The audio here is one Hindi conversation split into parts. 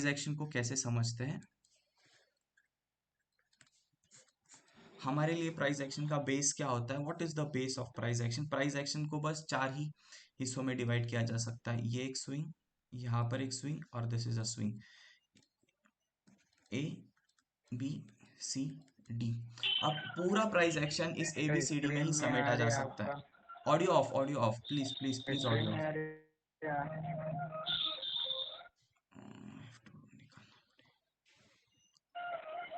एक्शन को कैसे समझते हैं? हमारे लिए प्राइस एक्शन का बेस क्या होता है? What is the base of price action? Price action को बस चार ही हिस्सों में डिवाइड किया जा सकता है। ये एक स्विंग, यहाँ पर एक स्विंग और this is a swing. A B C D. अब पूरा प्राइस एक्शन इस ए बी सी डी में स्क्रीन ही नहीं समेटा आ जा रही सकता है। आपका। Audio off please please please, screen audio नहीं ऑफ। आ रही।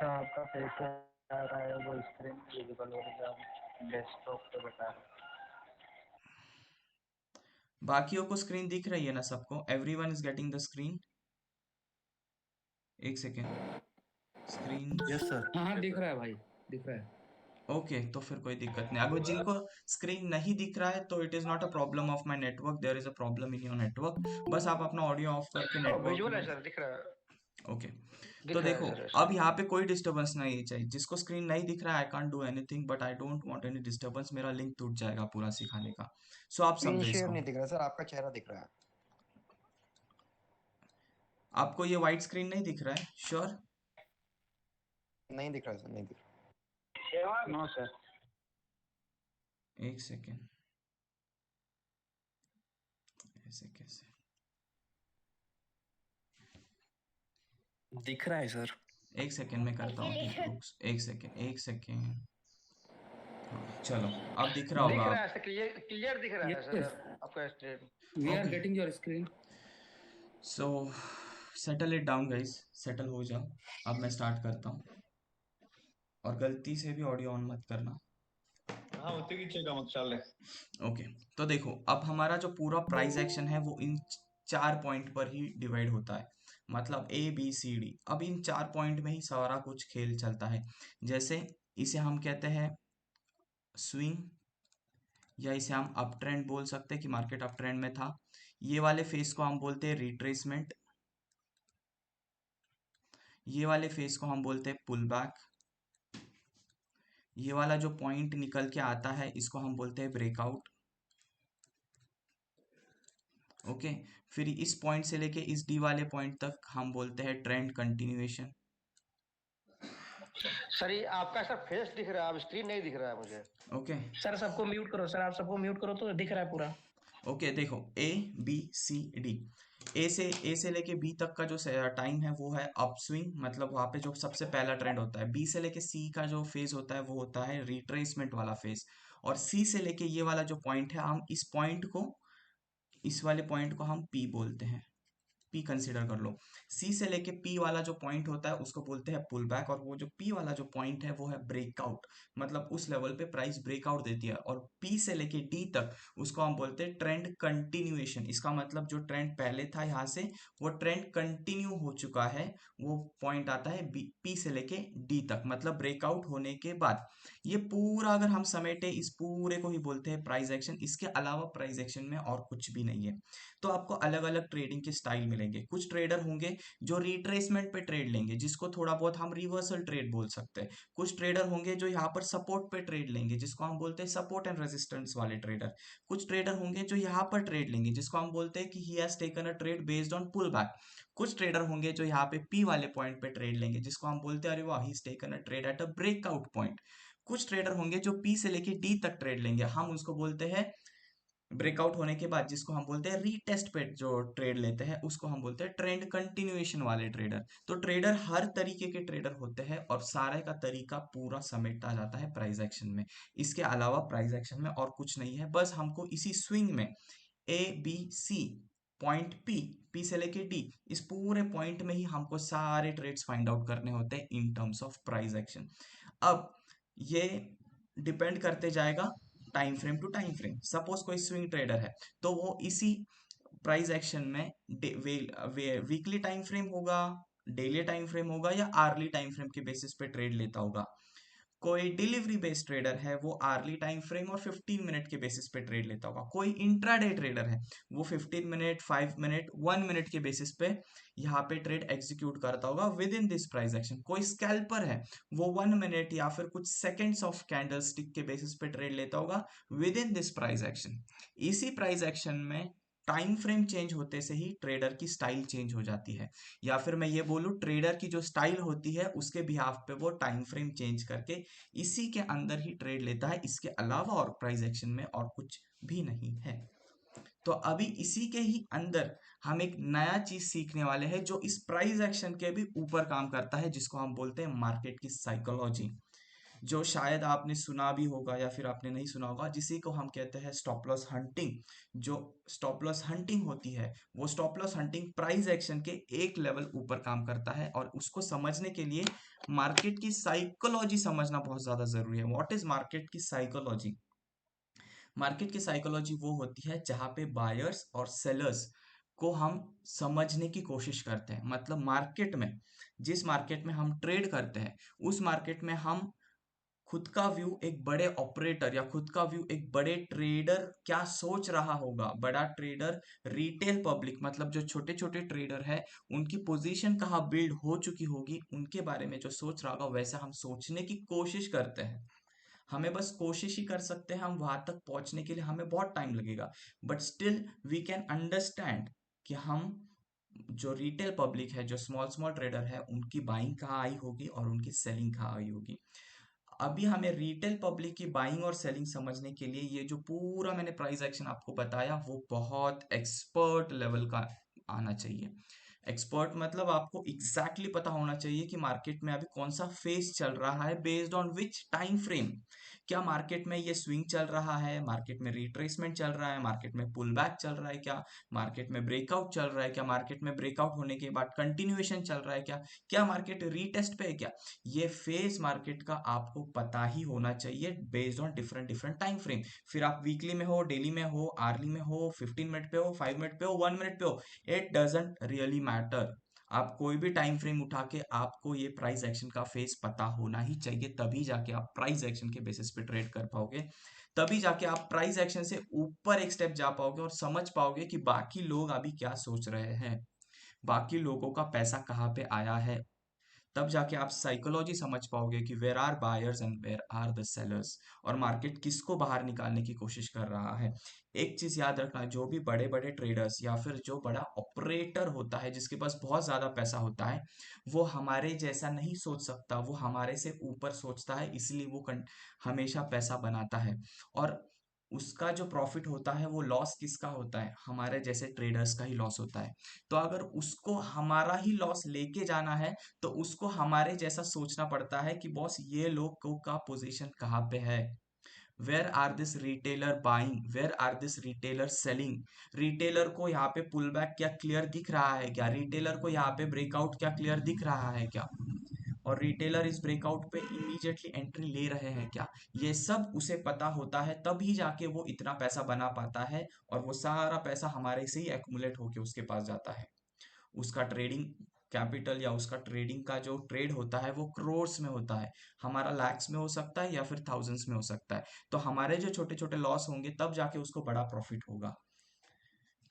आपका फेस आ रहा है, वो स्क्रीन विजिबल हो रही है डेस्कटॉप पे बता रहा बाकियों को स्क्रीन दिख रही है ना सबको? Everyone is getting the screen? एक सेकेंड। स्क्रीन। Yes sir. हाँ दिख रहा है भाई, दिख रहा है। ओके, तो फिर कोई दिक्कत नहीं। अगर जिनको स्क्रीन नहीं दिख रहा है तो it is not a problem of my network, there is a problem in your network. बस आप अपना ऑडियो ऑफ करके है। नेटवर्क विजुअल है में। सर, दिख रहा है। ओके। तो दिख रहा है देखो, सर अब ऐसे। यहाँ पे कोई डिस्टरबेंस नहीं चाहिए। जिसको स्क्रीन नहीं दिख रहा है, I can't do anything, but I don't want any disturbance. मेरा लिंक टूट जाएगा पूरा सिखाने का। सो आप स्क्रीन समझो शेयर इसको। नहीं दिख रहा सर, आपका चेहरा दिख रहा है। आपको ये व्हाइट स्क्रीन नहीं दिख रहा है? श्योर? नहीं दिख रहा सर, नहीं दिख रहा। No sir. एक सेकेंड। ऐसे कैसे? दिख रहा है सर। एक सेकेंड में करता हूँ, ठीक, रुक। एक सेकेंड, एक सेकेंड। हाँ, चलो। अब दिख रहा होगा दिख रहा आप। है सर, क्लियर क्लियर दिख रहा है यस, सर आपका screen. We are okay. Getting your screen. So settle it down guys, settle हो जाओ। अब मैं स्टार्ट करता हूँ, और गलती से भी ऑडियो ऑन मत करना। हाँ होते की चेक मग चाललंय। ओके। तो देखो, अब हमारा जो पूरा प्राइस एक्शन है वो इन चार पॉइंट पर ही डिवाइड होता है। मतलब ए बी सी डी। अब इन चार पॉइंट में ही सारा कुछ खेल चलता है। जैसे इसे हम कहते हैं स्विंग, या इसे हम अप ट्रेंड बोल सकते हैं कि मार्केट अप ट्रेंड में था। ये वाले फेस को हम बोलते हैं रिट्रेसमेंट। ये वाले फेस को हम बोलते हैं पुल बैक। ये वाला जो पॉइंट निकल के आता है इसको हम बोलते हैं ब्रेकआउट। ओके। फिर इस पॉइंट से लेके इस डी वाले पॉइंट तक हम बोलते हैं ट्रेंड कंटिन्यूएशन। सर ये आपका सर फेस दिख रहा है, अब स्क्रीन नहीं दिख रहा है मुझे। ओके। सर सबको म्यूट करो, सर आप सबको म्यूट करो तो दिख रहा है पूरा। ओके, देखो ए बी सी डी। ए से लेके बी तक का जो टाइम है वो है अप स्विंग, मतलब वहां पे जो सबसे पहला ट्रेंड होता है। बी से लेके सी का जो फेज होता है वो होता है रिट्रेसमेंट वाला फेज। और सी से लेके ये वाला जो पॉइंट है, हम इस पॉइंट को, इस वाले पॉइंट को हम पी बोलते हैं। पी कंसीडर कर लो। सी से लेके पी वाला जो पॉइंट होता है उसको बोलते हैं पुल बैक, और वो जो पी वाला जो पॉइंट है वो है ब्रेकआउट। मतलब उस लेवल पे प्राइस ब्रेकआउट देती है। और पी से लेके डी तक उसको हम बोलते हैं ट्रेंड कंटिन्यूएशन। इसका मतलब जो ट्रेंड पहले था यहाँ से, वो ट्रेंड कंटिन्यू हो चुका है। वो पॉइंट आता है पी से लेके डी तक, मतलब ब्रेकआउट होने के बाद। ये पूरा अगर हम समेटे, इस पूरे को ही बोलते हैं प्राइस एक्शन। इसके अलावा प्राइस एक्शन में और कुछ भी नहीं है। तो आपको अलग अलग ट्रेडिंग के स्टाइल मिलेंगे। कुछ ट्रेडर होंगे जो रिट्रेसमेंट पे ट्रेड लेंगे, जिसको थोड़ा बहुत हम रिवर्सल ट्रेड बोल सकते हैं। कुछ ट्रेडर होंगे जो यहाँ पर सपोर्ट पे ट्रेड लेंगे, जिसको हम बोलते हैं सपोर्ट एंड रेजिस्टेंस वाले ट्रेडर। कुछ ट्रेडर होंगे जो यहाँ पर ट्रेड लेंगे, जिसको हम बोलते हैं कि he has taken a trade based on pull back. कुछ ट्रेडर होंगे जो यहाँ पे पी वाले पॉइंट पे ट्रेड लेंगे, जिसको हम बोलते हैं अरे वाह, he taken a trade at a breakout point. कुछ ट्रेडर होंगे जो पी से लेके डी तक ट्रेड लेंगे, हम उसको बोलते हैं ब्रेकआउट होने के बाद, जिसको हम बोलते हैं रीटेस्ट पे जो ट्रेड लेते हैं उसको हम बोलते हैं ट्रेंड कंटिन्यूएशन वाले ट्रेडर। तो ट्रेडर हर तरीके के ट्रेडर होते हैं, और सारे का तरीका पूरा समेटा जाता है प्राइस एक्शन में। इसके अलावा प्राइस एक्शन में और कुछ नहीं है। बस हमको इसी स्विंग में A B C point P, P से लेके डी, इस पूरे पॉइंट में ही हमको सारे ट्रेड्स फाइंड आउट करने होते हैं in terms of price action. अब ये डिपेंड करते जाएगा time frame to time frame. Suppose कोई स्विंग ट्रेडर है, तो वो इसी प्राइस एक्शन में वीकली टाइम फ्रेम होगा, डेली टाइम फ्रेम होगा, या आर्ली टाइम फ्रेम के बेसिस पे ट्रेड लेता होगा। कोई डिलीवरी बेस्ड ट्रेडर है, वो आर्ली टाइम फ्रेम और 15 मिनट के बेसिस पे ट्रेड लेता होगा। कोई इंट्राडे ट्रेडर है, वो 15 मिनट, 5 मिनट, 1 मिनट के बेसिस पे यहाँ पे ट्रेड एग्जीक्यूट करता होगा with in this price action. कोई स्कैल्पर है, वो 1 मिनट या फिर कुछ सेकेंड्स ऑफ कैंडल स्टिक के बेसिस पे ट्रेड लेता होगा with in this price action. इसी प्राइस एक्शन में टाइम फ्रेम चेंज होते से ही ट्रेडर की स्टाइल चेंज हो जाती है, या फिर मैं ये बोलूँ ट्रेडर की जो स्टाइल होती है उसके बिहाफ पे वो टाइम फ्रेम चेंज करके इसी के अंदर ही ट्रेड लेता है, इसके अलावा और प्राइस एक्शन में और कुछ भी नहीं है। तो अभी इसी के ही अंदर हम एक नया चीज सीखने वाले हैं जो इस प्राइस एक्शन के भी ऊपर काम करता है, जिसको हम बोलते हैं मार्केट की साइकोलॉजी, जो शायद आपने सुना भी होगा या फिर आपने नहीं सुना होगा, जिसी को हम कहते हैं स्टॉप लॉस हंटिंग। जो स्टॉप लॉस हंटिंग होती है वो stop loss hunting price action के एक लेवल ऊपर काम करता है, और उसको समझने के लिए मार्केट की साइकोलॉजी समझना बहुत ज्यादा जरूरी है। व्हाट इज मार्केट की साइकोलॉजी? मार्केट की साइकोलॉजी वो होती है जहाँ पे बायर्स और सेलर्स को हम समझने की कोशिश करते हैं। मतलब मार्केट में, जिस मार्केट में हम ट्रेड करते हैं उस मार्केट में हम खुद का व्यू एक बड़े ऑपरेटर या खुद का व्यू एक बड़े ट्रेडर क्या सोच रहा होगा, बड़ा ट्रेडर, रिटेल पब्लिक मतलब जो छोटे छोटे ट्रेडर है उनकी पोजीशन कहाँ बिल्ड हो चुकी होगी, उनके बारे में जो सोच रहा होगा वैसा हम सोचने की कोशिश करते हैं। हमें बस कोशिश ही कर सकते हैं, हम वहां तक पहुंचने के लिए हमें बहुत टाइम लगेगा, but still we can understand कि हम जो रिटेल पब्लिक है, जो स्मॉल स्मॉल ट्रेडर है, उनकी बाइंग कहाँ आई होगी और उनकी सेलिंग कहाँ आई होगी। अभी हमें रिटेल पब्लिक की बाइंग और सेलिंग समझने के लिए ये जो पूरा मैंने प्राइस एक्शन आपको बताया वो बहुत एक्सपर्ट लेवल का आना चाहिए। एक्सपर्ट मतलब आपको एग्जैक्टली पता होना चाहिए कि मार्केट में अभी कौन सा फेज चल रहा है, based on which time frame. क्या मार्केट में ये स्विंग चल रहा है, मार्केट में रिट्रेसमेंट चल रहा है, मार्केट में पुल बैक चल रहा है क्या, मार्केट में ब्रेकआउट चल रहा है क्या, मार्केट में ब्रेकआउट होने के बाद कंटिन्यूएशन चल रहा है क्या, क्या मार्केट रीटेस्ट पे है क्या। ये फेज मार्केट का आपको पता ही होना चाहिए based on different different time frame. फिर आप वीकली में हो, डेली में हो, आर्ली में हो, 15 मिनट पे हो, 5 मिनट पे हो, 1 मिनट पे हो, इट डजेंट रियली मैटर। आप कोई भी टाइम फ्रेम उठा के आपको ये प्राइस एक्शन का फेज पता होना ही चाहिए, तभी जाके आप प्राइस एक्शन के बेसिस पे ट्रेड कर पाओगे, तभी जाके आप प्राइस एक्शन से ऊपर एक स्टेप जा पाओगे और समझ पाओगे कि बाकी लोग अभी क्या सोच रहे हैं, बाकी लोगों का पैसा कहाँ पे आया है। तब जाके आप साइकोलॉजी समझ पाओगे कि where are buyers and where are the sellers, और मार्केट किसको बाहर निकालने की कोशिश कर रहा है। एक चीज याद रखना, जो भी बड़े बड़े ट्रेडर्स या फिर जो बड़ा ऑपरेटर होता है जिसके पास बहुत ज्यादा पैसा होता है, वो हमारे जैसा नहीं सोच सकता, वो हमारे से ऊपर सोचता है, इसलिए वो हमेशा पैसा बनाता है। और उसका जो प्रॉफिट होता है वो लॉस किसका होता है, हमारे जैसे ट्रेडर्स का ही लॉस होता है। तो अगर उसको हमारा ही लॉस लेके जाना है तो उसको हमारे जैसा सोचना पड़ता है कि बॉस ये लोग को का पोजीशन कहाँ पे है, where are this retailer buying, where are this retailer selling, retailer को यहाँ पे पुल बैक क्या क्लियर दिख रहा है क्या, रिटेलर को यहाँ पे ब्रेकआउट क्या क्लियर दिख रहा है क्या, और रिटेलर इस ब्रेकआउट पे इमीडिएटली एंट्री ले रहे हैं क्या। ये सब उसे पता होता है, तभी जाके वो इतना पैसा बना पाता है, और वो सारा पैसा हमारे से ही एक्यूमुलेट होके उसके पास जाता है। उसका ट्रेडिंग कैपिटल या उसका ट्रेडिंग का जो ट्रेड होता है वो क्रोर्स में होता है, हमारा लैक्स में हो सकता है या फिर थाउजेंड्स में हो सकता है। तो हमारे जो छोटे छोटे लॉस होंगे तब जाके उसको बड़ा प्रॉफिट होगा।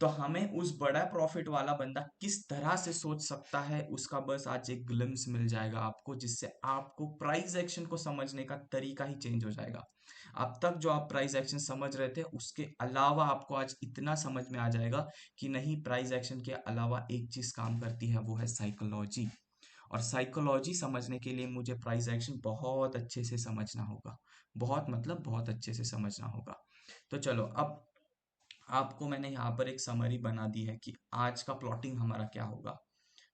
तो हमें उस बड़ा प्रॉफिट वाला बंदा किस तरह से सोच सकता है उसका बस आज एक ग्लिम्स मिल जाएगा आपको, जिससे आपको प्राइस एक्शन को समझने का तरीका ही चेंज हो जाएगा। अब तक जो आप प्राइस एक्शन समझ रहे थे उसके अलावा आपको आज इतना समझ में आ जाएगा कि नहीं, प्राइस एक्शन के अलावा एक चीज काम करती है, वो है साइकोलॉजी। और साइकोलॉजी समझने के लिए मुझे प्राइस एक्शन बहुत अच्छे से समझना होगा, बहुत मतलब बहुत अच्छे से समझना होगा। तो चलो, अब आपको मैंने यहाँ पर एक समरी बना दी है कि आज का प्लॉटिंग हमारा क्या होगा।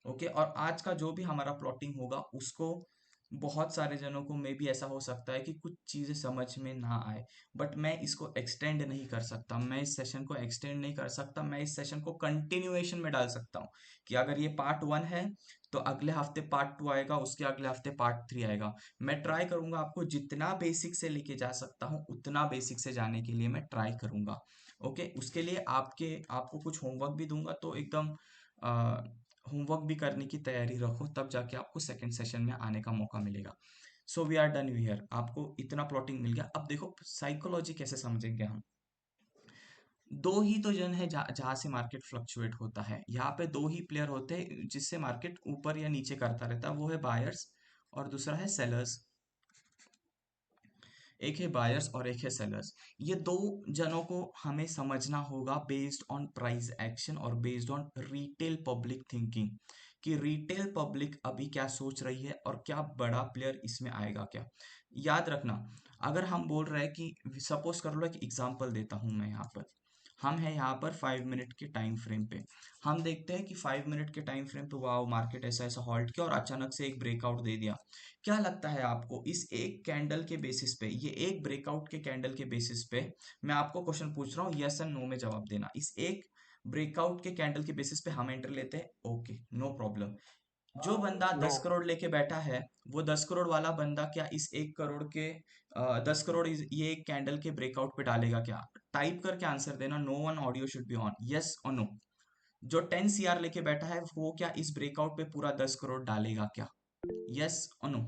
ओके, और आज का जो भी हमारा प्लॉटिंग होगा उसको बहुत सारे जनों को मे भी ऐसा हो सकता है कि कुछ चीजें समझ में ना आए, बट मैं इसको एक्सटेंड नहीं कर सकता, मैं इस सेशन को एक्सटेंड नहीं कर सकता, मैं इस सेशन को कंटिन्यूएशन में डाल सकता हूँ कि अगर ये पार्ट 1 है तो अगले हफ्ते पार्ट 2 आएगा, उसके अगले हफ्ते पार्ट 3 आएगा। मैं ट्राई करूंगा आपको जितना बेसिक से लेके जा सकता हूँ उतना बेसिक से जाने के लिए मैं ट्राई करूंगा। ओके, उसके लिए आपको कुछ होमवर्क भी दूंगा, तो एकदम होमवर्क भी करने की तैयारी रखो, तब जाके आपको सेकंड सेशन में आने का मौका मिलेगा। So we are done here, आपको इतना प्लॉटिंग मिल गया। अब देखो साइकोलॉजी कैसे समझेंगे हम। दो ही तो जन है जहां से मार्केट फ्लक्चुएट होता है, यहाँ पे दो ही प्लेयर होते हैं जिससे मार्केट ऊपर या नीचे करता रहता है, वो है बायर्स और दूसरा है सेलर्स। एक है बायर्स और एक है सेलर्स। ये दो जनों को हमें समझना होगा बेस्ड ऑन प्राइस एक्शन और based on retail public thinking, कि रिटेल पब्लिक अभी क्या सोच रही है और क्या बड़ा प्लेयर इसमें आएगा क्या। याद रखना, अगर हम बोल रहे हैं कि सपोज कर लो, एक एग्जांपल देता हूं मैं यहाँ पर, हम हैं यहाँ पर 5 मिनट के टाइम फ्रेम पे। हम देखते हैं कि 5 मिनट के टाइम फ्रेम पे वाह मार्केट ऐसा ऐसा हॉल्ट किया और अचानक से एक ब्रेकआउट दे दिया। क्या लगता है आपको इस एक कैंडल के बेसिस पे, ये एक ब्रेकआउट के कैंडल के बेसिस पे, मैं आपको क्वेश्चन पूछ रहा हूँ, यस एंड नो में जवाब देना। इस एक ब्रेकआउट के कैंडल के बेसिस पे हम एंट्री लेते हैं, ओके नो प्रॉब्लम। जो बंदा नो 10 करोड़ लेके बैठा है, वो 10 करोड़ वाला बंदा क्या इस 1 करोड़ के 10 करोड़ ये एक कैंडल के ब्रेकआउट पे डालेगा क्या? टाइप करके आंसर देना, no one audio should be on, yes और नो। जो 10 CR लेके बैठा है वो क्या इस ब्रेकआउट पे पूरा 10 करोड़ डालेगा क्या? यस और नो।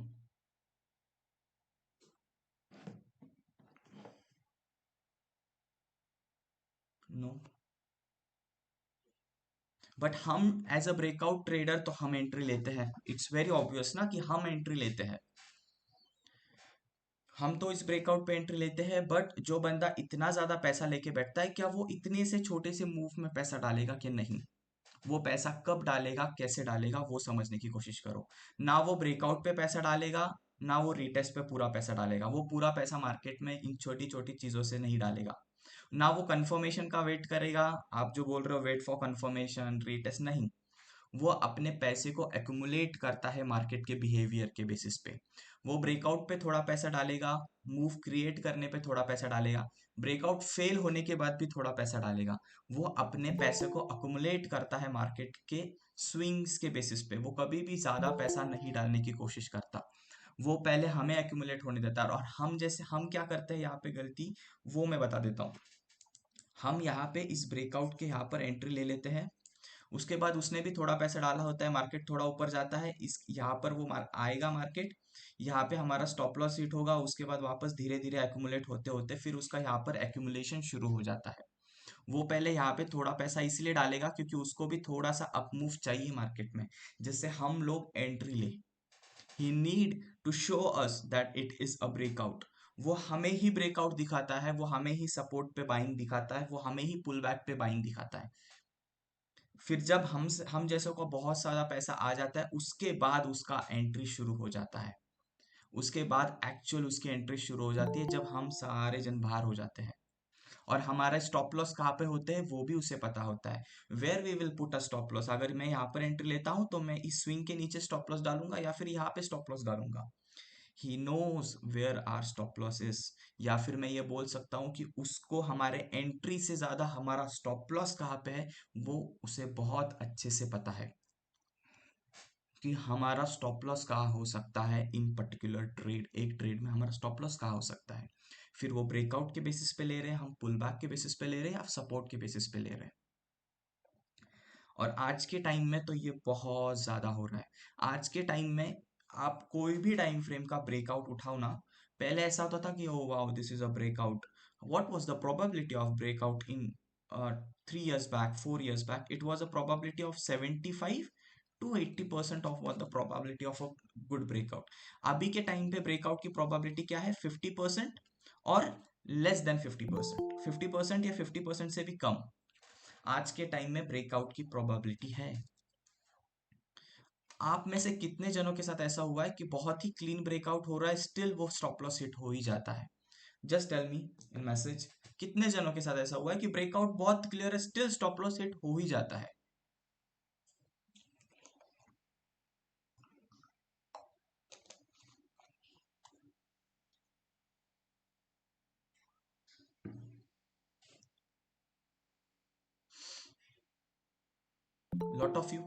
नो। बट हम एज अ ब्रेकआउट ट्रेडर तो हम एंट्री लेते हैं, इट्स वेरी ऑब्वियस ना कि हम एंट्री लेते हैं। हम तो इस ब्रेकआउट पे एंट्री लेते हैं, बट जो बंदा इतना ज्यादा पैसा लेके बैठता है, क्या वो इतने से छोटे से मूव में पैसा डालेगा कि नहीं? वो पैसा कब डालेगा, कैसे डालेगा, वो समझने की कोशिश करो। ना वो ब्रेकआउट पे पैसा डालेगा, ना वो रीटेस्ट पे पूरा पैसा डालेगा। वो पूरा पैसा मार्केट में इन छोटी छोटी चीजों से नहीं डालेगा। ना वो कंफर्मेशन का वेट करेगा, आप जो बोल रहे हो वेट फॉर कंफर्मेशन रीटेस्ट, नहीं। वो अपने पैसे को एक्यूमुलेट करता है मार्केट के बिहेवियर के बेसिस पे। वो ब्रेकआउट पे थोड़ा पैसा डालेगा, मूव क्रिएट करने पे थोड़ा पैसा डालेगा, ब्रेकआउट फेल होने के बाद भी थोड़ा पैसा डालेगा। वो अपने पैसे को अकुमुलेट करता है मार्केट के स्विंग्स के बेसिस पे। वो कभी भी ज्यादा पैसा नहीं डालने की कोशिश करता, वो पहले हमें एक्यूमुलेट होने देता है। और हम क्या करते हैं यहाँ पे गलती, वो मैं बता देता हूँ। हम यहाँ पे इस ब्रेकआउट के यहाँ पर एंट्री ले लेते हैं, उसके बाद उसने भी थोड़ा पैसा डाला होता है, मार्केट थोड़ा ऊपर जाता है, इस यहाँ पर वो आएगा मार्केट, यहाँ पे हमारा स्टॉप लॉस हिट होगा, उसके बाद वापस धीरे धीरे एक्यूमुलेट होते होते फिर उसका यहाँ पर एक्यूमुलेशन शुरू हो जाता है। वो पहले यहाँ पे थोड़ा पैसा इसलिए डालेगा क्योंकि उसको भी थोड़ा सा अप मूव चाहिए मार्केट में, जिससे हम लोग एंट्री ले। He need to show us that it is a breakout. वो हमें ही ब्रेकआउट दिखाता है, वो हमें ही सपोर्ट पे बाइंग दिखाता है, वो हमें ही पुल बैक पे बाइंग दिखाता है। फिर जब हम जैसों को बहुत सारा पैसा आ जाता है, उसके बाद उसका एंट्री शुरू हो जाता है। उसके बाद एक्चुअल उसकी एंट्री शुरू हो जाती है जब हम सारे जन बाहर हो जाते हैं। और हमारा स्टॉप लॉस कहाँ पे होते हैं वो भी उसे पता होता है। Where we will put a stop loss, अगर मैं यहाँ पर एंट्री लेता हूँ तो मैं इस स्विंग के नीचे स्टॉप लॉस डालूंगा या फिर यहाँ पे स्टॉप लॉस डालूंगा। He knows where are stop loss is. या फिर मैं ये बोल सकता हूँ कि उसको हमारे एंट्री से ज्यादा हमारा स्टॉप लॉस कहाँ पे है वो उसे बहुत अच्छे से पता है, कि हमारा स्टॉप लॉस कहाँ हो सकता है इन पर्टिकुलर ट्रेड, एक ट्रेड में हमारा स्टॉप लॉस कहाँ हो सकता है। फिर वो ब्रेकआउट के बेसिस पे ले रहे हैं, हम पुल बैक के बेसिस पे ले रहे हैं या सपोर्ट के बेसिस पे ले रहे हैं। और आज के टाइम में तो ये बहुत ज्यादा हो रहा है। आज के टाइम में आप कोई भी टाइम फ्रेम का ब्रेकआउट उठाओ ना, पहले ऐसा होता था कि oh wow this is a breakout, what was the probability of breakout in 3 years back, 4 years back, it was a probability of 75 to 80% of what the probability of a good breakout. अभी के टाइम पे ब्रेकआउट की प्रोबेबिलिटी क्या है, 50% और लेस देन 50%, 50% या 50% से भी कम आज के टाइम में ब्रेकआउट की प्रोबेबिलिटी है। आप में से कितने जनों के साथ ऐसा हुआ है कि बहुत ही क्लीन ब्रेकआउट हो रहा है, स्टिल वो स्टॉप लॉस हिट हो ही जाता है? जस्ट टेल मी इन मैसेज, कितने जनों के साथ ऐसा हुआ है कि ब्रेकआउट बहुत क्लियर है, स्टिल स्टॉप लॉस हिट हो ही जाता है? Lot of you.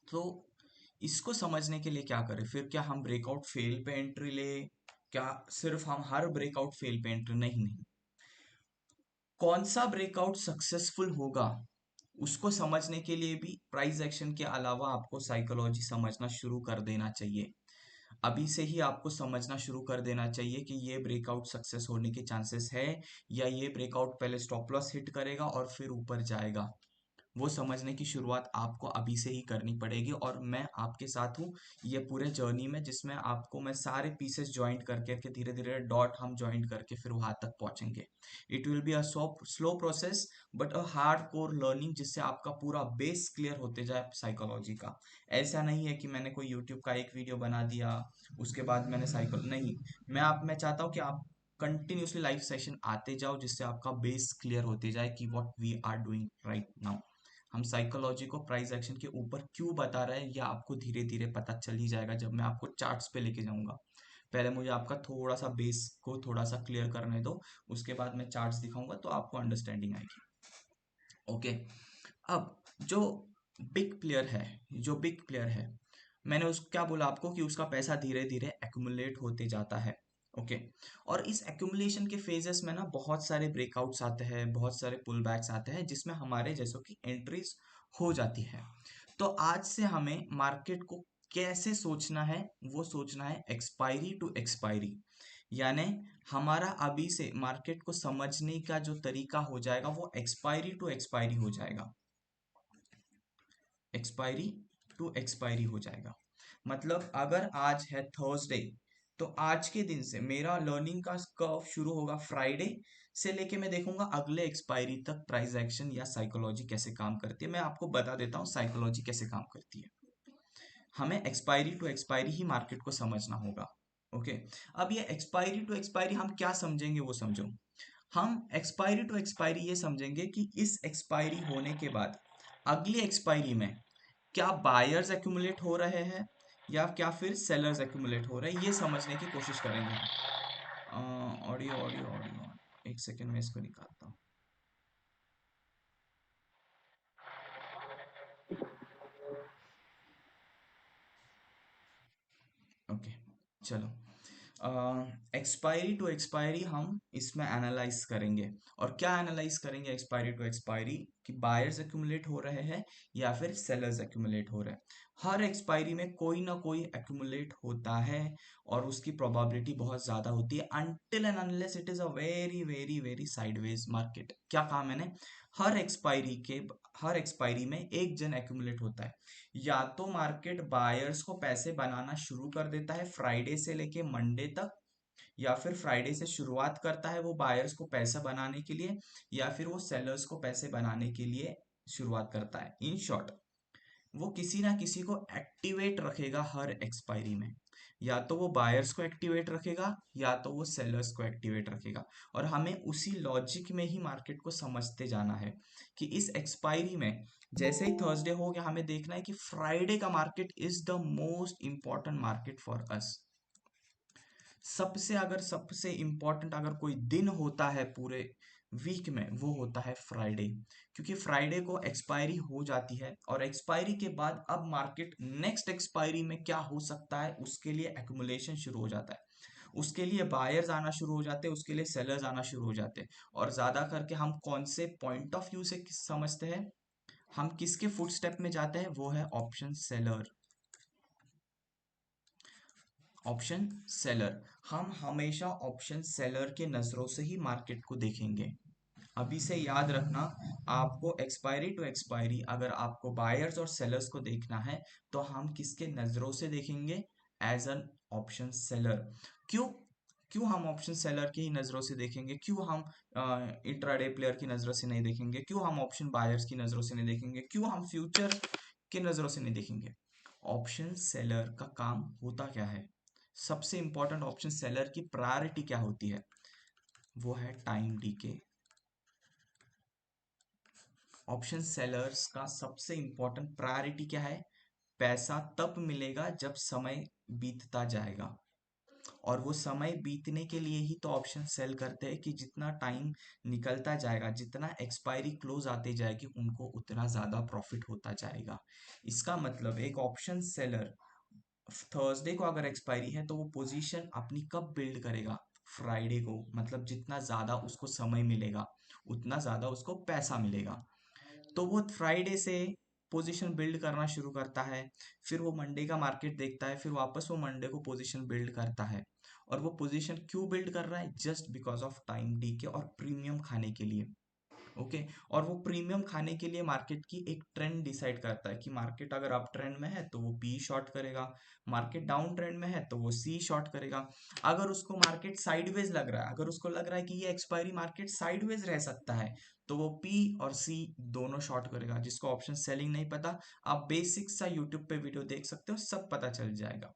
तो इसको समझने के लिए क्या करें फिर? क्या हम ब्रेकआउट फेल पे एंट्री ले? क्या सिर्फ हम हर ब्रेकआउट फेल पे एंट्री? नहीं नहीं, कौन सा ब्रेकआउट सक्सेसफुल होगा उसको समझने के लिए भी प्राइस एक्शन के अलावा आपको साइकोलॉजी समझना शुरू कर देना चाहिए। अभी से ही आपको समझना शुरू कर देना चाहिए कि ये ब्रेकआउट सक्सेस होने के चांसेस है, या ये ब्रेकआउट पहले स्टॉप लॉस हिट करेगा और फिर ऊपर जाएगा। वो समझने की शुरुआत आपको अभी से ही करनी पड़ेगी, और मैं आपके साथ हूँ ये पूरे जर्नी में, जिसमें आपको मैं सारे पीसेस ज्वाइंट करके के धीरे धीरे डॉट हम ज्वाइंट करके फिर वहां तक पहुंचेंगे। It will be a slow process but a hard core learning, जिससे आपका पूरा बेस क्लियर होते जाए साइकोलॉजी का। ऐसा नहीं है कि मैंने कोई यूट्यूब का एक वीडियो बना दिया उसके बाद मैंने साइको नहीं, मैं चाहता हूँ कि आप कंटिन्यूसली लाइव सेशन आते जाओ, जिससे आपका बेस क्लियर होते जाए कि what we are doing right now. हम साइकोलॉजी को प्राइस एक्शन के ऊपर क्यों बता रहे हैं, यह आपको धीरे धीरे पता चल ही जाएगा जब मैं आपको चार्ट्स पे लेके जाऊंगा। पहले मुझे आपका थोड़ा सा बेस को थोड़ा सा क्लियर करने दो, उसके बाद मैं चार्ट्स दिखाऊंगा तो आपको अंडरस्टैंडिंग आएगी। ओके, अब जो बिग प्लेयर है, मैंने उस क्या बोला आपको कि उसका पैसा धीरे धीरे एक्यूमुलेट होते जाता है। ओके, और इस एक्यूमुलेशन के फेजेस में ना बहुत सारे ब्रेकआउट्स आते हैं, बहुत सारे पुल बैक्स आते हैं, जिसमें हमारे जैसों की एंट्रीज हो जाती है। तो आज से हमें मार्केट को कैसे सोचना है, वो सोचना है एक्सपायरी टू एक्सपायरी। यानी हमारा अभी से मार्केट को समझने का जो तरीका हो जाएगा वो एक्सपायरी टू एक्सपायरी हो जाएगा। एक्सपायरी टू एक्सपायरी हो जाएगा। मतलब अगर आज है थर्सडे, तो आज के दिन से मेरा लर्निंग का कर्व शुरू होगा फ्राइडे से लेके मैं देखूंगा अगले एक्सपायरी तक प्राइस एक्शन या साइकोलॉजी कैसे काम करती है। मैं आपको बता देता हूँ साइकोलॉजी कैसे काम करती है। हमें एक्सपायरी टू एक्सपायरी ही मार्केट को समझना होगा। ओके, अब ये एक्सपायरी टू एक्सपायरी हम क्या समझेंगे वो समझो। हम एक्सपायरी टू एक्सपायरी ये समझेंगे कि इस एक्सपायरी होने के बाद अगली एक्सपायरी में क्या बायर्स एक्यूमुलेट हो रहे हैं या क्या फिर सेलर्स एक्यूमुलेट हो रहे हैं, ये समझने की कोशिश करेंगे हम। ऑडियो ऑडियो ऑडियो, एक सेकेंड में इसको निकालता हूँ। ओके, चलो, एक्सपायरी टू एक्सपायरी हम इसमें एनालाइज करेंगे। और क्या एनालाइज करेंगे एक्सपायरी टू एक्सपायरी, कि बायर्स एक्यूमुलेट हो रहे हैं या फिर सेलर्स एक्यूमुलेट हो रहे हैं। हर एक्सपायरी में कोई ना कोई एक्यूमुलेट होता है और उसकी प्रोबेबिलिटी बहुत ज्यादा होती है, until and unless it is a very very very sideways market. क्या कहा मैंने? हर एक्सपायरी के हर एक्सपायरी में एक जन एक्यूमुलेट होता है। या तो मार्केट बायर्स को पैसे बनाना शुरू कर देता है फ्राइडे से लेके मंडे तक, या फिर फ्राइडे से शुरुआत करता है वो बायर्स को पैसा बनाने के लिए, या फिर वो सेलर्स को पैसे बनाने के लिए शुरुआत करता है। इन शॉर्ट, वो किसी ना किसी को एक्टिवेट रखेगा हर एक्सपायरी में। या तो वो बायर्स को एक्टिवेट रखेगा या तो वो सेलर्स को एक्टिवेट रखेगा। और हमें उसी लॉजिक में ही मार्केट को समझते जाना है कि इस एक्सपायरी में जैसे ही थर्सडे हो गया, हमें देखना है कि फ्राइडे का market is the most important market for us. सबसे इंपॉर्टेंट अगर कोई दिन होता है पूरे वीक में, वो होता है फ्राइडे। क्योंकि फ्राइडे को एक्सपायरी हो जाती है और एक्सपायरी के बाद अब मार्केट नेक्स्ट एक्सपायरी में क्या हो सकता है उसके लिए एक्यूमुलेशन शुरू हो जाता है। उसके लिए बायर्स आना शुरू हो जाते हैं, उसके लिए सेलर्स आना शुरू हो जाते हैं। और ज्यादा करके हम कौन से पॉइंट ऑफ व्यू से समझते हैं, हम किसके फुटस्टेप में जाते हैं, वो है ऑप्शन सेलर। ऑप्शन सेलर, हम हमेशा ऑप्शन सेलर के नजरों से ही मार्केट को देखेंगे। अभी से याद रखना, आपको एक्सपायरी टू एक्सपायरी अगर आपको बायर्स और सेलर्स को देखना है तो हम किसके नजरों से देखेंगे? As an option seller. क्यों? क्यों हम ऑप्शन सेलर की ही नजरों से देखेंगे? क्यों हम इंट्राडे प्लेयर की नजरों से नहीं देखेंगे? क्यों हम ऑप्शन बायर्स की नजरों से नहीं देखेंगे? क्यों हम फ्यूचर की नजरों से नहीं देखेंगे? ऑप्शन सेलर का काम होता क्या है? सबसे इंपॉर्टेंट ऑप्शन सेलर की प्रायोरिटी क्या होती है? वो है टाइम डीके। ऑप्शन सेलर्स का सबसे इंपॉर्टेंट प्रायोरिटी क्या है? पैसा तब मिलेगा जब समय बीतता जाएगा। और वो समय बीतने के लिए ही तो ऑप्शन सेल करते हैं कि जितना टाइम निकलता जाएगा, जितना एक्सपायरी क्लोज आते जाएगी, उनको उतना ज्यादा प्रॉफिट होता जाएगा। इसका मतलब एक ऑप्शन सेलर थर्सडे को अगर एक्सपायरी है तो वो पोजीशन अपनी कब बिल्ड करेगा? फ्राइडे को। मतलब जितना ज्यादा उसको समय मिलेगा उतना ज्यादा उसको पैसा मिलेगा। तो वो फ्राइडे से पोजीशन बिल्ड करना शुरू करता है, फिर वो मंडे का मार्केट देखता है, फिर वापस वो मंडे को पोजीशन बिल्ड करता है। और वो पोजीशन क्यों बिल्ड कर रहा है? Just because of time DK और प्रीमियम खाने के लिए। ओके। और वो प्रीमियम खाने के लिए मार्केट की एक ट्रेंड डिसाइड करता है कि मार्केट अगर अप ट्रेंड में है तो वो पी शॉर्ट करेगा, मार्केट डाउन ट्रेंड में है तो वो सी शॉर्ट करेगा। अगर उसको मार्केट साइडवेज लग रहा है, अगर उसको लग रहा है कि ये एक्सपायरी मार्केट साइडवेज रह सकता है, तो वो पी और सी दोनों शॉर्ट करेगा। जिसको ऑप्शन सेलिंग नहीं पता, आप बेसिक सा यूट्यूब पे वीडियो देख सकते हो, सब पता चल जाएगा।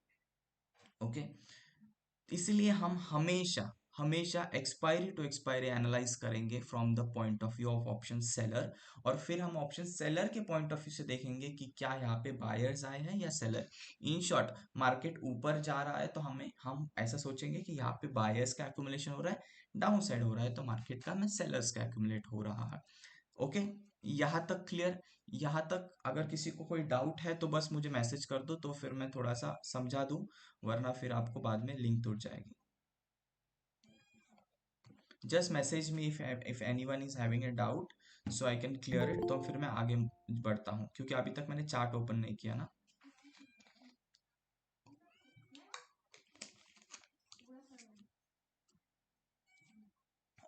ओके। इसलिए हम हमेशा हमेशा एक्सपायरी टू एक्सपायरी एनालाइज करेंगे from the point of view of option seller, और फिर हम ऑप्शन सेलर के पॉइंट ऑफ व्यू से देखेंगे कि क्या यहाँ पे बायर्स आए हैं या सेलर। इन शॉर्ट, मार्केट ऊपर जा रहा है तो हम ऐसा सोचेंगे कि यहाँ पे बायर्स का एक्यूमुलेशन हो रहा है, डाउन साइड हो रहा है तो मार्केट का में सेलर्स का एक्यूमुलेट हो रहा है। ओके, यहाँ तक क्लियर? यहाँ तक अगर किसी को कोई डाउट है तो बस मुझे मैसेज कर दो, तो फिर मैं थोड़ा सा समझा दूं, वरना फिर आपको बाद में लिंक टूट जाएगी। Just message me if anyone is having a doubt so I can clear it, तो फिर मैं आगे बढ़ता हूँ, क्योंकि अभी तक मैंने चार्ट ओपन नहीं किया ना।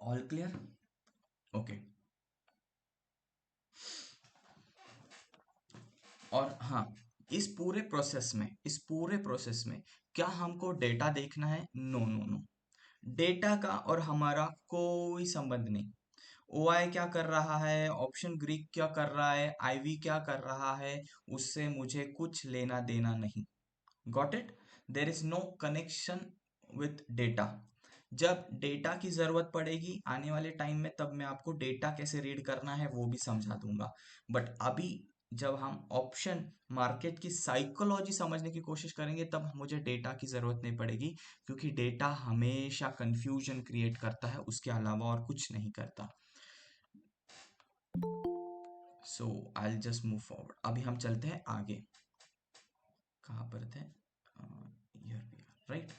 All clear? ओके। और हाँ, इस पूरे प्रोसेस में क्या हमको डेटा देखना है? नो नो नो, डेटा का और हमारा कोई संबंध नहीं। ओआई क्या कर रहा है, ऑप्शन ग्रीक क्या कर रहा है, आईवी क्या कर रहा है, उससे मुझे कुछ लेना देना नहीं। Got it? There is no connection with data. जब डेटा की जरूरत पड़ेगी आने वाले टाइम में, तब मैं आपको डेटा कैसे रीड करना है वो भी समझा दूंगा। बट अभी जब हम ऑप्शन मार्केट की साइकोलॉजी समझने की कोशिश करेंगे, तब मुझे डेटा की जरूरत नहीं पड़ेगी, क्योंकि डेटा हमेशा कंफ्यूजन क्रिएट करता है, उसके अलावा और कुछ नहीं करता। So I will just move forward. अभी हम चलते हैं आगे। कहाँ पर थे? राइट।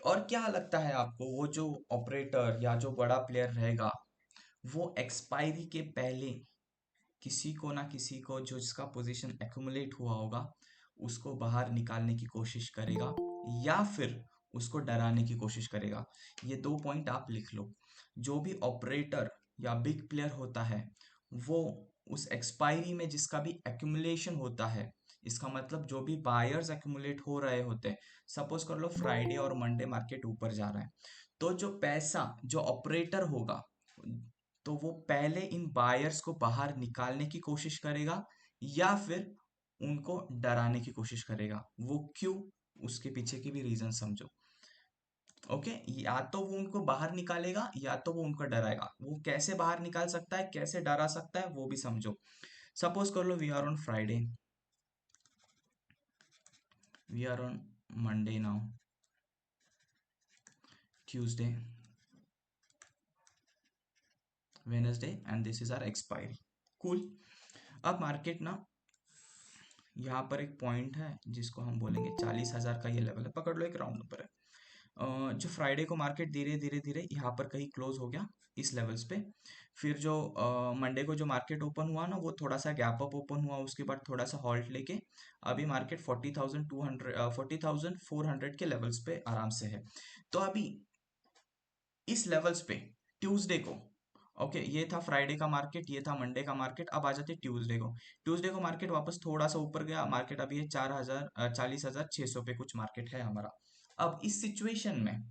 और क्या लगता है आपको, वो जो ऑपरेटर या जो बड़ा प्लेयर रहेगा, वो एक्सपायरी के पहले किसी को ना किसी को जो जिसका पोजीशन एक्यूमुलेट हुआ होगा उसको बाहर निकालने की कोशिश करेगा, या फिर उसको डराने की कोशिश करेगा? ये 2 पॉइंट आप लिख लो। जो भी ऑपरेटर या बिग प्लेयर होता है, वो उस एक्सपायरी में जिसका भी एक्यूमुलेशन होता है, इसका मतलब जो भी बायर्स एक्यूमुलेट हो रहे होते हैं, सपोज कर लो फ्राइडे और मंडे मार्केट ऊपर जा रहा है, तो जो पैसा जो ऑपरेटर होगा, तो वो पहले इन बायर्स को बाहर निकालने की कोशिश करेगा, या फिर उनको डराने की कोशिश करेगा। वो क्यों? उसके पीछे की भी रीजन समझो। ओके, या तो वो उनको बाहर निकालेगा या तो वो उनको डराएगा। वो कैसे बाहर निकाल सकता है, कैसे डरा सकता है, वो भी समझो। सपोज कर लो we are on Friday, we are on Monday now, Tuesday, Wednesday, and this is our expiry. Cool. अब मार्केट ना, यहाँ पर एक पॉइंट है जिसको हम बोलेंगे 40,000 का ये लेवल है, पकड़ लो, एक राउंड नंबर है। जो फ्राइडे को मार्केट धीरे धीरे धीरे यहाँ पर कहीं क्लोज हो गया इस लेवल्स पे। फिर जो मंडे को जो मार्केट ओपन हुआ ना, वो थोड़ा सा गैप अप ओपन हुआ, उसके बाद थोड़ा सा हॉल्ट लेके अभी मार्केट 40,400 के लेवल्स पे आराम से है। तो अभी इस लेवल्स पे ट्यूसडे को, ओके, ये था फ्राइडे का मार्केट, ये था मंडे का मार्केट। अब आ जाते ट्यूसडे को। ट्यूसडे को मार्केट वापस थोड़ा सा ऊपर गया, मार्केट अभी है 40,600 पे कुछ मार्केट है हमारा। अब इस सिचुएशन में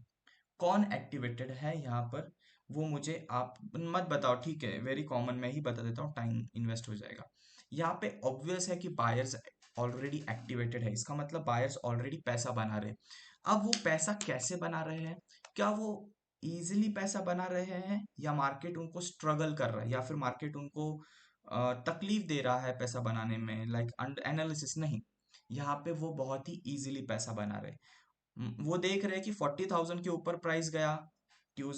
कौन एक्टिवेटेड है यहाँ पर, वो मुझे आप मत बताओ, ठीक है? वेरी कॉमन, मैं ही बता देता हूँ, टाइम इन्वेस्ट हो जाएगा। यहाँ पे ऑब्वियस है कि बायर्स ऑलरेडी एक्टिवेटेड है, इसका मतलब बायर्स ऑलरेडी पैसा बना रहे हैं। अब वो पैसा कैसे बना रहे हैं? क्या वो इजीली पैसा बना रहे हैं, या मार्केट उनको स्ट्रगल कर रहा है, या फिर मार्केट उनको तकलीफ दे रहा है पैसा बनाने में, लाइक एनालिसिस नहीं। यहाँ पे वो बहुत ही इजीली पैसा बना रहे हैं। वो देख रहे हैं कि 40,000 के ऊपर प्राइस गया,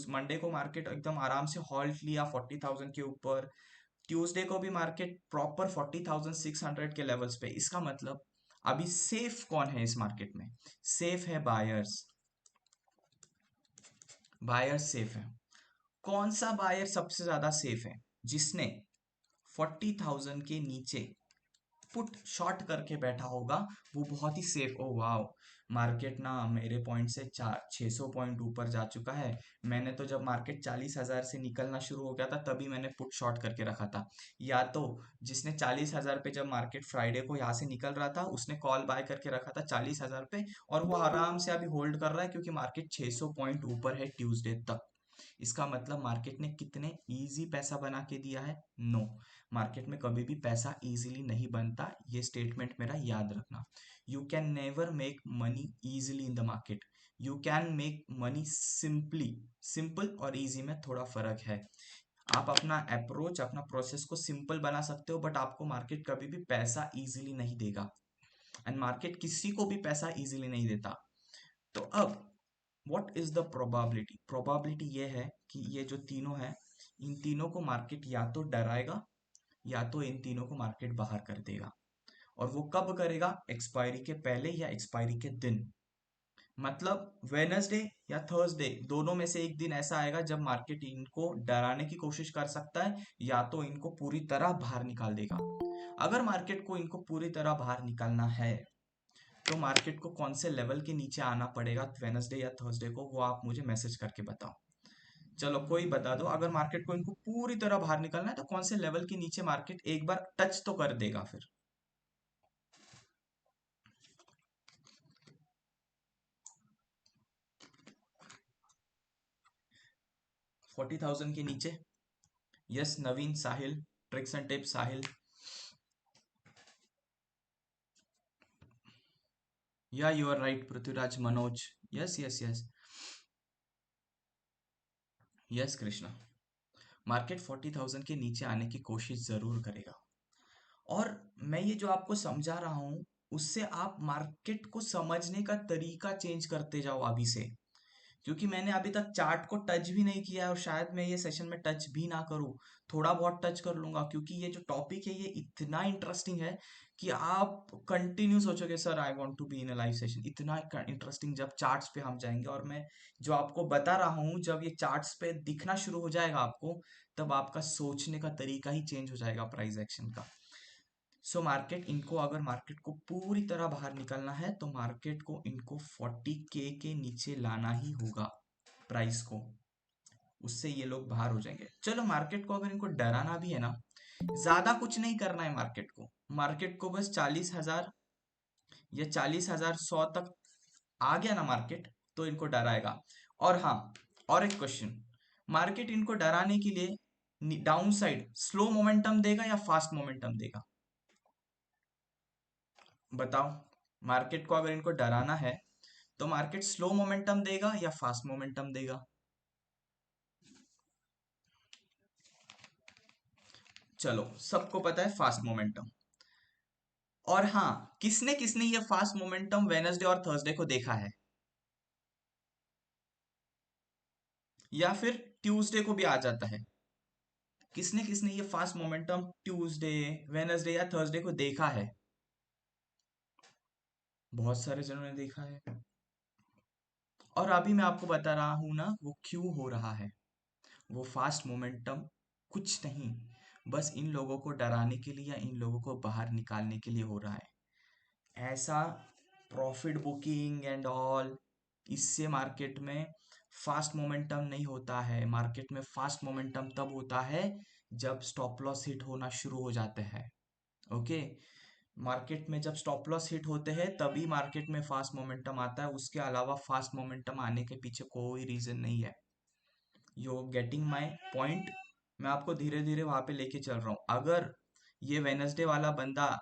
मंडे को मार्केट एकदम आराम से हॉल्ट लिया 40,000 के ऊपर, ट्यूसडे को भी मार्केट प्रॉपर 40,600 के लेवल्स पे। इसका मतलब अभी सेफ कौन है इस मार्केट में? सेफ है बायर्स। बायर्स सेफ है। कौन सा बायर सबसे ज्यादा सेफ है? जिसने 40,000 के नीचे पुट शॉर्ट करके बैठा होगा वो बहुत ही सेफ। ओ वाओ, मार्केट ना मेरे पॉइंट से 600 पॉइंट ऊपर जा चुका है। मैंने तो जब मार्केट 40,000 से निकलना शुरू हो गया था तभी मैंने पुट शॉर्ट करके रखा था। या तो जिसने 40,000 पे जब मार्केट फ्राइडे को यहाँ से निकल रहा था उसने कॉल बाय करके रखा था 40,000 पे, और वो आराम से अभी होल्ड कर रहा है क्योंकि मार्केट 600 पॉइंट ऊपर है ट्यूसडे तक। इसका मतलब मार्केट ने कितने इजी पैसा बना के दिया है? नो, मार्केट में कभी भी पैसा इजीली नहीं बनता, ये स्टेटमेंट मेरा याद रखना। You can never make money easily in the market, you can make money simply. Simple और इजी में थोड़ा फर्क है। आप अपना अप्रोच, अपना प्रोसेस को सिंपल बना सकते हो, बट आपको मार्केट कभी भी पैसा इजीली नहीं देगा, एंड मार्केट किसी को भी पैसा इजीली नहीं देता। तो अब what is the probability? Probability ये है कि ये जो तीनों है, इन तीनों को मार्केट या तो डराएगा या तो इन तीनों को मार्केट बाहर कर देगा। और वो कब करेगा? एक्सपायरी के पहले या एक्सपायरी के दिन। मतलब वेनसडे या थर्सडे दोनों में से एक दिन ऐसा आएगा जब मार्केट इनको डराने की कोशिश कर सकता है या तो इनको पूरी तरह बाहर निकाल देगा। अगर मार्केट को इनको पूरी तरह बाहर निकालना है तो मार्केट को कौन से लेवल के नीचे आना पड़ेगा वेनसडे या थर्सडे को, वो आप मुझे मैसेज करके बताओ। चलो कोई बता दो, अगर मार्केट को इनको पूरी तरह बाहर निकालना है तो कौन से लेवल के नीचे मार्केट एक बार टच तो कर देगा फिर? $40,000 के नीचे। Yes Naveen, Sahil, tricks and tips Sahil. Yeah you are right Prithviraj, Manoj. Yes yes yes yes Krishna. Market 40,000 के नीचे आने की कोशिश जरूर करेगा। और मैं ये जो आपको समझा रहा हूं उससे आप मार्केट को समझने का तरीका चेंज करते जाओ अभी से, क्योंकि मैंने अभी तक चार्ट को टच भी नहीं किया है और शायद मैं ये सेशन में टच भी ना करूं, थोड़ा बहुत टच कर लूंगा, क्योंकि ये जो टॉपिक है ये इतना इंटरेस्टिंग है कि आप कंटिन्यू सोचोगे sir I want to be in a live session. इतना इंटरेस्टिंग जब चार्ट्स पे हम जाएंगे, और मैं जो आपको बता रहा हूँ जब ये चार्ट्स पे दिखना शुरू हो जाएगा आपको, तब आपका सोचने का तरीका ही चेंज हो जाएगा प्राइस एक्शन का। सो मार्केट इनको, अगर मार्केट को पूरी तरह बाहर निकलना है तो मार्केट को इनको 40K के नीचे लाना ही होगा प्राइस को, उससे ये लोग बाहर हो जाएंगे। चलो मार्केट को अगर इनको डराना भी है ना, ज्यादा कुछ नहीं करना है मार्केट को बस 40,000 या 40,100 तक आ गया ना मार्केट तो इनको डराएगा। और हाँ, और एक क्वेश्चन, मार्केट इनको डराने के लिए डाउन साइड स्लो मोमेंटम देगा या फास्ट मोमेंटम देगा? बताओ, मार्केट को अगर इनको डराना है तो मार्केट स्लो मोमेंटम देगा या फास्ट मोमेंटम देगा? चलो सबको पता है फास्ट मोमेंटम। और हाँ, किसने किसने ये फास्ट मोमेंटम वेनसडे और थर्सडे को देखा है, या फिर ट्यूसडे को भी आ जाता है? किसने किसने ये फास्ट मोमेंटम ट्यूसडे, वेनसडे या थर्सडे को देखा है? बहुत सारे जनों ने देखा है। और अभी मैं आपको बता रहा हूं ना वो क्यों हो रहा है। वो फास्ट मोमेंटम कुछ नहीं, बस इन लोगों को डराने के लिए या इन लोगों को बाहर निकालने के लिए हो रहा है। ऐसा प्रॉफिट बुकिंग एंड ऑल, इससे मार्केट में फास्ट मोमेंटम नहीं होता है। मार्केट में फास्ट मोमेंटम तब होता है जब स्टॉप लॉस हिट होना शुरू हो जाते हैं। ओके, मार्केट में जब स्टॉप लॉस हिट होते हैं तभी मार्केट में फास्ट मोमेंटम आता है, उसके अलावा फास्ट मोमेंटम आने के पीछे कोई रीजन नहीं है। You getting my point? मैं आपको धीरे धीरे वहां पे लेके चल रहा हूँ। अगर ये वेनसडे वाला बंदा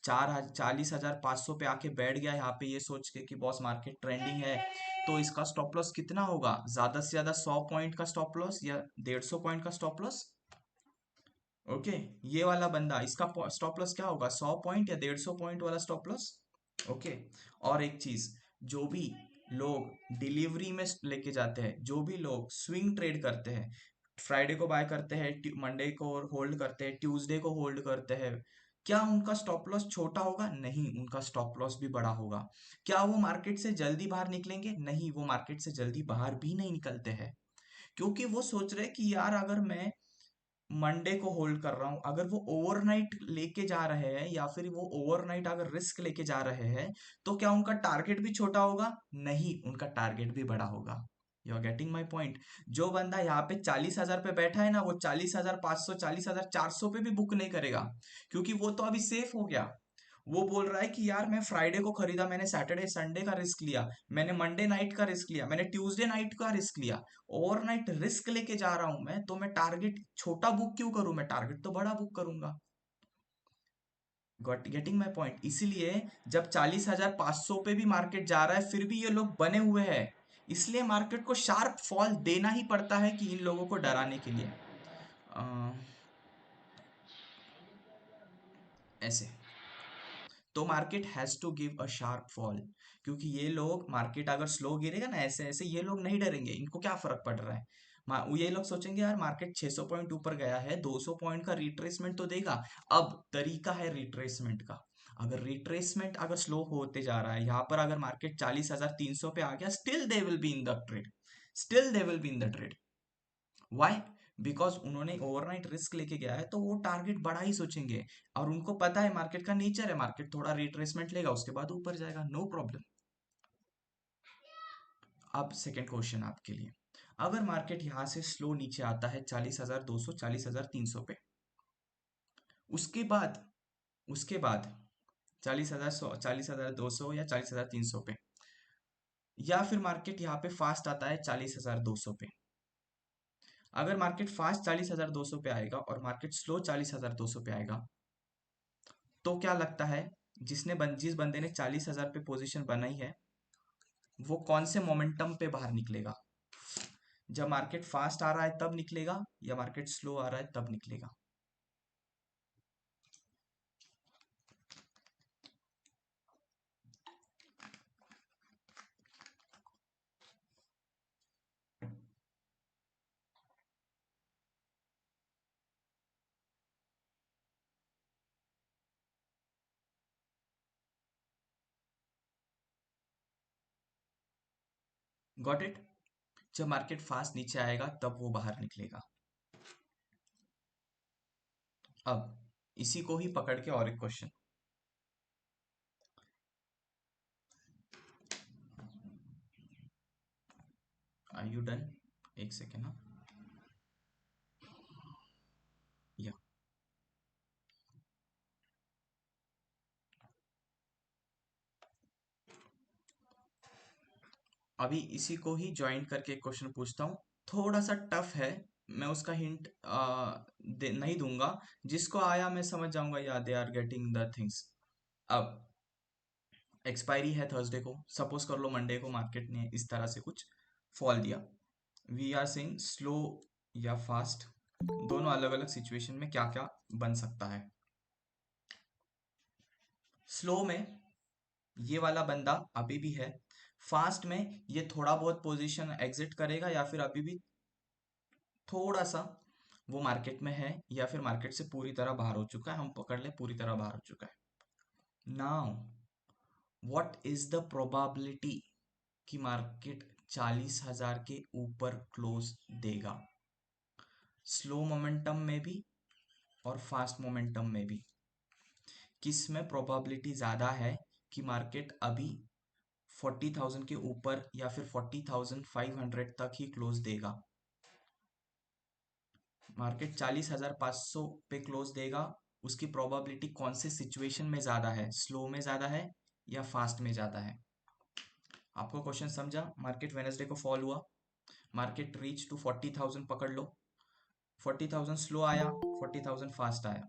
40,500 पे आके बैठ गया यहाँ पे ये सोच के कि बॉस मार्केट ट्रेंडिंग है, तो इसका स्टॉप लॉस कितना होगा? ज्यादा से ज्यादा 100 पॉइंट का स्टॉप लॉस या 150 पॉइंट का स्टॉप लॉस। ओके, ये वाला बंदा, इसका स्टॉप लॉस क्या होगा? 100 पॉइंट या 150 पॉइंट वाला स्टॉप लॉस। ओके, और एक चीज, जो भी लोग डिलीवरी में लेके जाते हैं, जो भी लोग स्विंग ट्रेड करते हैं, फ्राइडे को बाय करते हैं, मंडे को होल्ड करते हैं, ट्यूसडे को होल्ड करते हैं, क्या उनका स्टॉप लॉस छोटा होगा? नहीं, उनका स्टॉप लॉस भी बड़ा होगा। क्या वो मार्केट से जल्दी बाहर निकलेंगे? नहीं, वो मार्केट से जल्दी बाहर भी नहीं निकलते हैं, क्योंकि वो सोच रहे कि यार अगर मैं मंडे को होल्ड कर रहा हूं, अगर वो ओवरनाइट लेके जा रहे हैं या फिर वो ओवरनाइट अगर रिस्क लेके जा रहे हैं, तो क्या उनका टारगेट भी छोटा होगा? नहीं, उनका टारगेट भी बड़ा होगा। You are getting my point. जो बंदा यहाँ पे 40,000 पे बैठा है ना, वो 40,500 40,400 पे भी बुक नहीं करेगा, क्योंकि वो तो अभी सेफ हो गया। वो बोल रहा है कि यार मैं फ्राइडे को खरीदा, मैंने सैटरडे संडे का रिस्क लिया, मैंने मंडे नाइट का रिस्क लिया, मैंने ट्यूसडे नाइट का रिस्क लिया, ओवरनाइट रिस्क लेके जा रहा हूं मैं, तो मैं टारगेट छोटा बुक क्यों करूं? मैं टारगेट तो बड़ा बुक करूंगा। Got getting my point. इसीलिए जब 40,500 पे भी मार्केट जा रहा है, फिर भी ये लोग बने हुए हैं, इसलिए मार्केट को शार्प फॉल देना ही पड़ता है कि इन लोगों को डराने के लिए। अ, ऐसे तो market has to give a sharp fall, क्योंकि ये लोग, मार्केट अगर स्लो गिरेगा ना ऐसे ऐसे, ये लोग नहीं डरेंगे, इनको क्या फर्क पड़ रहा है। ये लोग सोचेंगे यार मार्केट 600 पॉइंट ऊपर गया है, 200 पॉइंट का रिट्रेसमेंट तो देगा। अब तरीका है रिट्रेसमेंट का, अगर रिट्रेसमेंट अगर स्लो होते जा रहा है, यहाँ पर अगर मार्केट 40,300 पे आ गया, still they will be in the trade, still they will be in the trade. Why? Because उन्होंने ओवरनाइट रिस्क लेके गया है, तो वो टारगेट बड़ा ही सोचेंगे, और उनको पता है मार्केट का नेचर है, मार्केट थोड़ा रिट्रेसमेंट लेगा, उसके बाद ऊपर जाएगा, नो प्रॉब्लम। अब सेकेंड क्वेश्चन आपके लिए, अगर मार्केट यहां से स्लो नीचे आता है 40,200 40,300 पे, उसके बाद 40,000 40,200 या 40,300 पे, या फिर मार्केट यहाँ पे फास्ट आता है 40,200 पे। अगर मार्केट फास्ट 40,200 पे आएगा और मार्केट स्लो 40,200 पे आएगा, तो क्या लगता है जिस बंदे ने 40,000 पे पोजीशन बनाई है, वो कौन से मोमेंटम पे बाहर निकलेगा? जब मार्केट फास्ट आ रहा है तब निकलेगा, या मार्केट स्लो आ रहा है तब निकलेगा? Got it? जब मार्केट फास्ट नीचे आएगा तब वो बाहर निकलेगा। अब इसी को ही पकड़ के और एक क्वेश्चन, आर यू डन? एक सेकेंड ना, या अभी इसी को ही ज्वाइन करके एक क्वेश्चन पूछता हूँ, थोड़ा सा टफ है, मैं उसका हिंट नहीं दूंगा, जिसको आया मैं समझ जाऊंगा, या they are getting the things. अब एक्सपायरी है थर्सडे को, सपोज कर लो मंडे को मार्केट ने इस तरह से कुछ फॉल दिया, वी आर सेइंग स्लो या फास्ट, दोनों अलग अलग सिचुएशन में क्या क्या बन सकता है। स्लो में ये वाला बंदा अभी भी है, फास्ट में ये थोड़ा बहुत पोजीशन एग्जिट करेगा, या फिर अभी भी थोड़ा सा वो मार्केट में है, या फिर मार्केट से पूरी तरह बाहर हो चुका है, हम पकड़ ले पूरी तरह बाहर हो चुका है। Now what is the probability कि मार्केट 40,000 के ऊपर क्लोज देगा, स्लो मोमेंटम में भी और फास्ट मोमेंटम में भी? किस में प्रोबेबिलिटी ज़्यादा है कि मार्केट अभी 40,000 के ऊपर या फिर 40,500 तक ही क्लोज देगा? मार्केट 40,500 पे क्लोज देगा, उसकी प्रोबेबिलिटी कौन से सिचुएशन में ज़्यादा है, स्लो में ज़्यादा है या फास्ट में ज़्यादा है? आपको क्वेश्चन समझा? मार्केट वेनसडे को फॉल हुआ, मार्केट रीच टू 40,000 पकड़ लो, 40,000 स्लो आया, 40,000 फास्ट आया,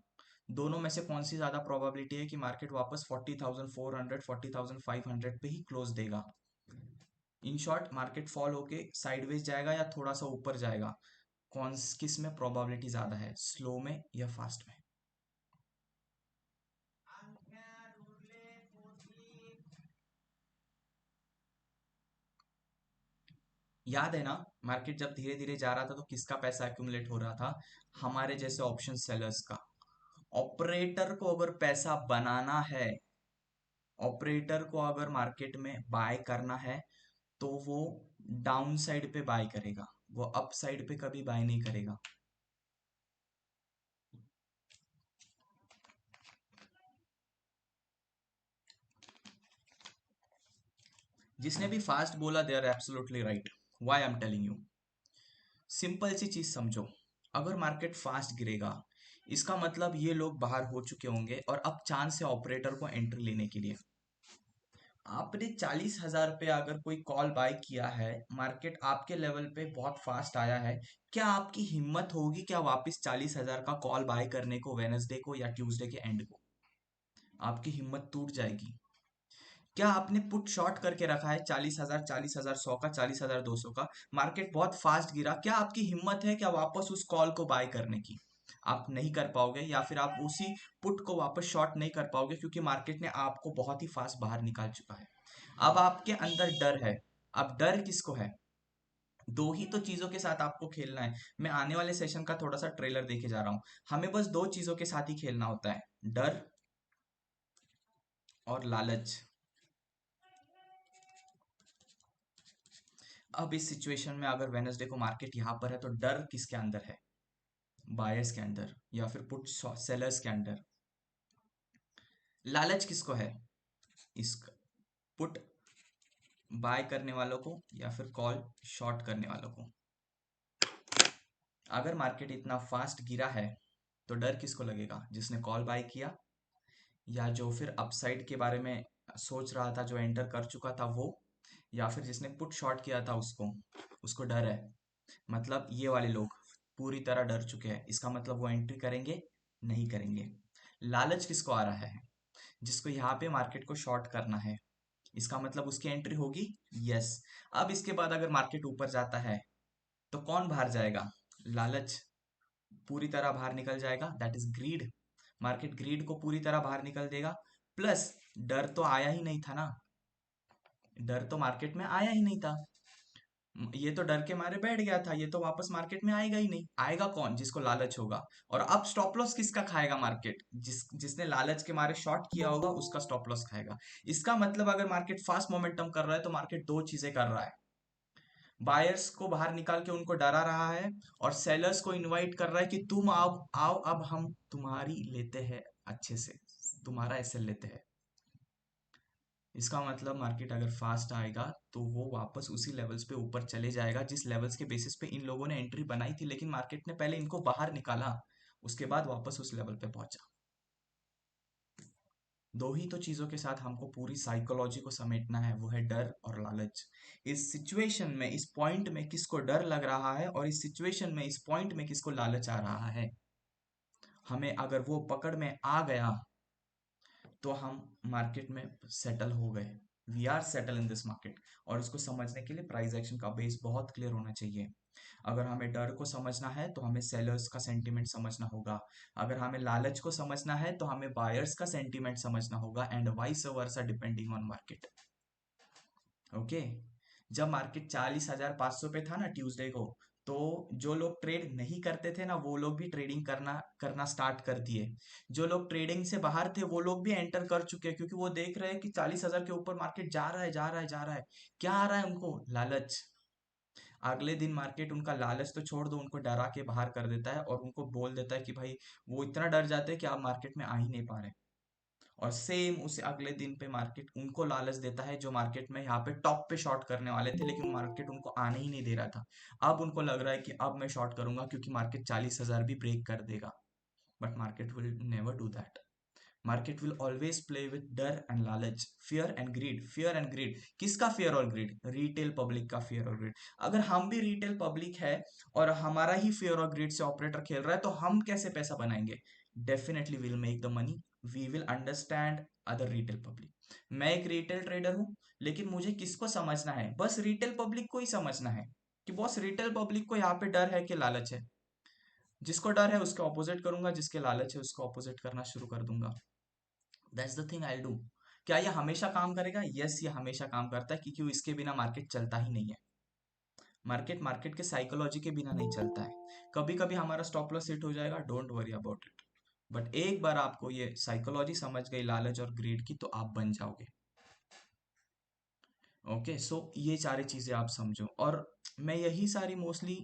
दोनों में से कौन सी ज्यादा प्रोबेबिलिटी है कि मार्केट वापस 40,400 40,500 पे ही क्लोज देगा? इन शॉर्ट, मार्केट फॉल होके साइडवेज जाएगा या थोड़ा सा ऊपर जाएगा, किस में प्रोबेबिलिटी ज्यादा है, स्लो में या फास्ट में? याद है ना, मार्केट जब धीरे धीरे जा रहा था तो किसका पैसा एक्यूमुलेट हो रहा था? हमारे जैसे ऑप्शन सेलर्स का। ऑपरेटर को अगर पैसा बनाना है, ऑपरेटर को अगर मार्केट में बाय करना है, तो वो डाउन साइड पे बाय करेगा, वो अप साइड पे कभी बाय नहीं करेगा। जिसने भी फास्ट बोला they are absolutely right. Why I am telling you, simple सी चीज समझो, अगर मार्केट फास्ट गिरेगा इसका मतलब ये लोग बाहर हो चुके होंगे और अब चांस है ऑपरेटर को एंट्री लेने के लिए। आपने 40,000 पे अगर कोई कॉल बाय किया है, मार्केट आपके लेवल पे बहुत फास्ट आया है, क्या आपकी हिम्मत होगी क्या वापस 40,000 का कॉल बाय करने को वेनसडे को या ट्यूसडे के एंड को? आपकी हिम्मत टूट जाएगी। क्या आपने पुट शॉर्ट करके रखा है 40,000, 40,100 का, 40,200 का, मार्केट बहुत फास्ट गिरा, क्या आपकी हिम्मत है क्या वापस उस कॉल को बाय करने की? आप नहीं कर पाओगे, या फिर आप उसी पुट को वापस शॉर्ट नहीं कर पाओगे क्योंकि मार्केट ने आपको बहुत ही फास्ट बाहर निकाल चुका है। अब आपके अंदर डर है। अब डर किसको है? दो ही तो चीजों के साथ आपको खेलना है। मैं आने वाले सेशन का थोड़ा सा ट्रेलर देके जा रहा हूं। हमें बस दो चीजों के साथ ही खेलना होता है, डर और लालच। अब इस सिचुएशन में अगर वेनसडे को मार्केट यहां पर है तो डर किसके अंदर है? बायर्स के अंदर या फिर पुट सेलर्स के अंदर। लालच किसको है? इस पुट बाय करने वालों को या फिर कॉल शॉर्ट करने वालों को। अगर मार्केट इतना फास्ट गिरा है तो डर किसको लगेगा? जिसने कॉल बाय किया, या जो फिर अपसाइड के बारे में सोच रहा था, जो एंटर कर चुका था वो, या फिर जिसने पुट शॉर्ट किया था उसको उसको डर है। मतलब ये वाले लोग पूरी तरह डर चुके हैं, इसका मतलब वो एंट्री करेंगे नहीं करेंगे। लालच किसको आ रहा है? जिसको यहाँ पे मार्केट को शॉर्ट करना है, इसका मतलब उसकी एंट्री होगी, यस। अब इसके बाद अगर मार्केट ऊपर जाता है तो कौन बाहर जाएगा? लालच पूरी तरह बाहर निकल जाएगा, that is greed. Market greed को पूरी तरह बाहर निकल देगा। प्लस डर तो आया ही नहीं था ना, डर तो मार्केट में आया ही नहीं था। ये तो डर के मारे बैठ गया था, ये तो वापस मार्केट में आएगा ही नहीं। आएगा कौन? जिसको लालच होगा। और अब स्टॉप लॉस किसका खाएगा मार्केट? जिसने लालच के मारे शॉर्ट किया होगा उसका स्टॉप लॉस खाएगा। इसका मतलब अगर मार्केट फास्ट मोमेंटम कर रहा है तो मार्केट दो चीजें कर रहा है, बायर्स को बाहर निकाल के उनको डरा रहा है और सेलर्स को इनवाइट कर रहा है कि तुम आओ आओ, अब हम तुम्हारी लेते हैं, अच्छे से तुम्हारा एसएल लेते हैं। इसका मतलब मार्केट अगर फास्ट आएगा तो वो वापस उसी लेवल्स पे ऊपर चले जाएगा जिस लेवल्स के बेसिस पे इन लोगों ने एंट्री बनाई थी, लेकिन मार्केट ने पहले इनको बाहर निकाला, उसके बाद वापस उस लेवल पे पहुंचा। दो ही तो चीजों के साथ हमको पूरी साइकोलॉजी को समेटना है, वो है डर और लालच। इस सिचुएशन में, इस पॉइंट में किसको डर लग रहा है और इस सिचुएशन में, इस पॉइंट में किसको लालच आ रहा है, हमें अगर वो पकड़ में आ गया तो हम मार्केट में सेटल हो गए, we are settle in this market. और उसको समझने के लिए प्राइस एक्शन का बेस बहुत क्लियर होना चाहिए। अगर हमें डर को समझना है तो हमें सेलर्स का सेंटीमेंट समझना होगा, अगर हमें लालच को समझना है तो हमें बायर्स का सेंटीमेंट समझना होगा, and vice versa depending on market. Okay, जब मार्केट 40,500 पे था ना ट्यूसडे को, तो जो लोग ट्रेड नहीं करते थे ना वो लोग भी ट्रेडिंग करना करना स्टार्ट कर दिए। जो लोग ट्रेडिंग से बाहर थे वो लोग भी एंटर कर चुके हैं, क्योंकि वो देख रहे हैं कि 40,000 के ऊपर मार्केट जा रहा है, जा रहा है, जा रहा है। क्या आ रहा है उनको? लालच। अगले दिन मार्केट उनका लालच तो छोड़ दो, उनको डरा के बाहर कर देता है और उनको बोल देता है कि भाई, वो इतना डर जाते हैं कि आप मार्केट में आ ही नहीं पा रहे। और सेम उसे अगले दिन पे मार्केट उनको लालच देता है जो मार्केट में यहाँ पे टॉप पे शॉर्ट करने वाले थे, लेकिन मार्केट उनको आने ही नहीं दे रहा था। अब उनको लग रहा है कि अब मैं शॉर्ट करूंगा क्योंकि मार्केट 40,000 भी ब्रेक कर देगा। But market will never do that. Market will always play with डर एंड लालच, fear and greed. Fear and greed किसका? फियर और ग्रीड, रिटेल पब्लिक का फियर और ग्रीड। अगर हम भी रिटेल पब्लिक है और हमारा ही फियर और ग्रीड से ऑपरेटर खेल रहा है तो हम कैसे पैसा बनाएंगे? Definitely will make the money, we will understand other retail public. मैं एक रिटेल ट्रेडर हूं, लेकिन मुझे किसको समझना है? बस रिटेल पब्लिक को ही समझना है कि बॉस रिटेल पब्लिक को यहाँ पे डर है कि लालच है। जिसको डर है उसके ऑपोजिट करूंगा, जिसके लालच है उसको ऑपोजिट करना शुरू कर दूंगा। That's the thing I do. क्या ये हमेशा काम करेगा? यस, ये हमेशा काम करता है, क्योंकि इसके बिना मार्केट चलता ही नहीं है। मार्केट मार्केट के साइकोलॉजी के बिना नहीं चलता है। कभी कभी हमारा स्टॉप लॉस हिट हो जाएगा, don't worry about it. But एक बार आपको ये साइकोलॉजी समझ गई लालच और ग्रीड की, तो आप बन जाओगे। ओके, सो ये सारी चीजें आप समझो, और मैं यही सारी मोस्टली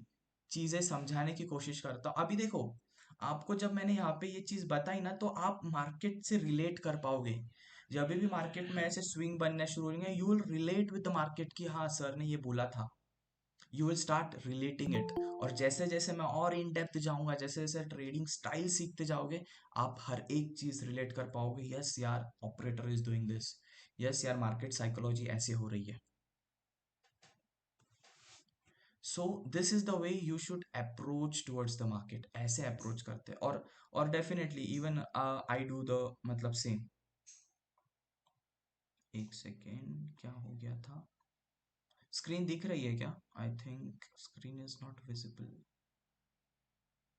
चीजें समझाने की कोशिश करता हूँ। अभी देखो, आपको जब मैंने यहाँ पे ये चीज बताई ना तो आप मार्केट से रिलेट कर पाओगे। जब भी मार्केट में ऐसे स्विंग बनने शुरू होंगे, you will relate with the market कि हाँ सर ने ये बोला था, you will start relating it. और जैसे जैसे मैं और इन डेप्थ जाऊंगा, जैसे जैसे ट्रेडिंग स्टाइल सीखते जाओगे, आप हर एक चीज रिलेट कर पाओगे। यस यार, operator is doing this, yes यार, मार्केट साइकोलॉजी ऐसे हो रही है। सो this is the way you should approach towards the market, ऐसे अप्रोच करते हैं। और definitely even I do the मतलब सेम। एक सेकेंड, क्या हो गया था? स्क्रीन दिख रही है क्या? I think screen is not visible.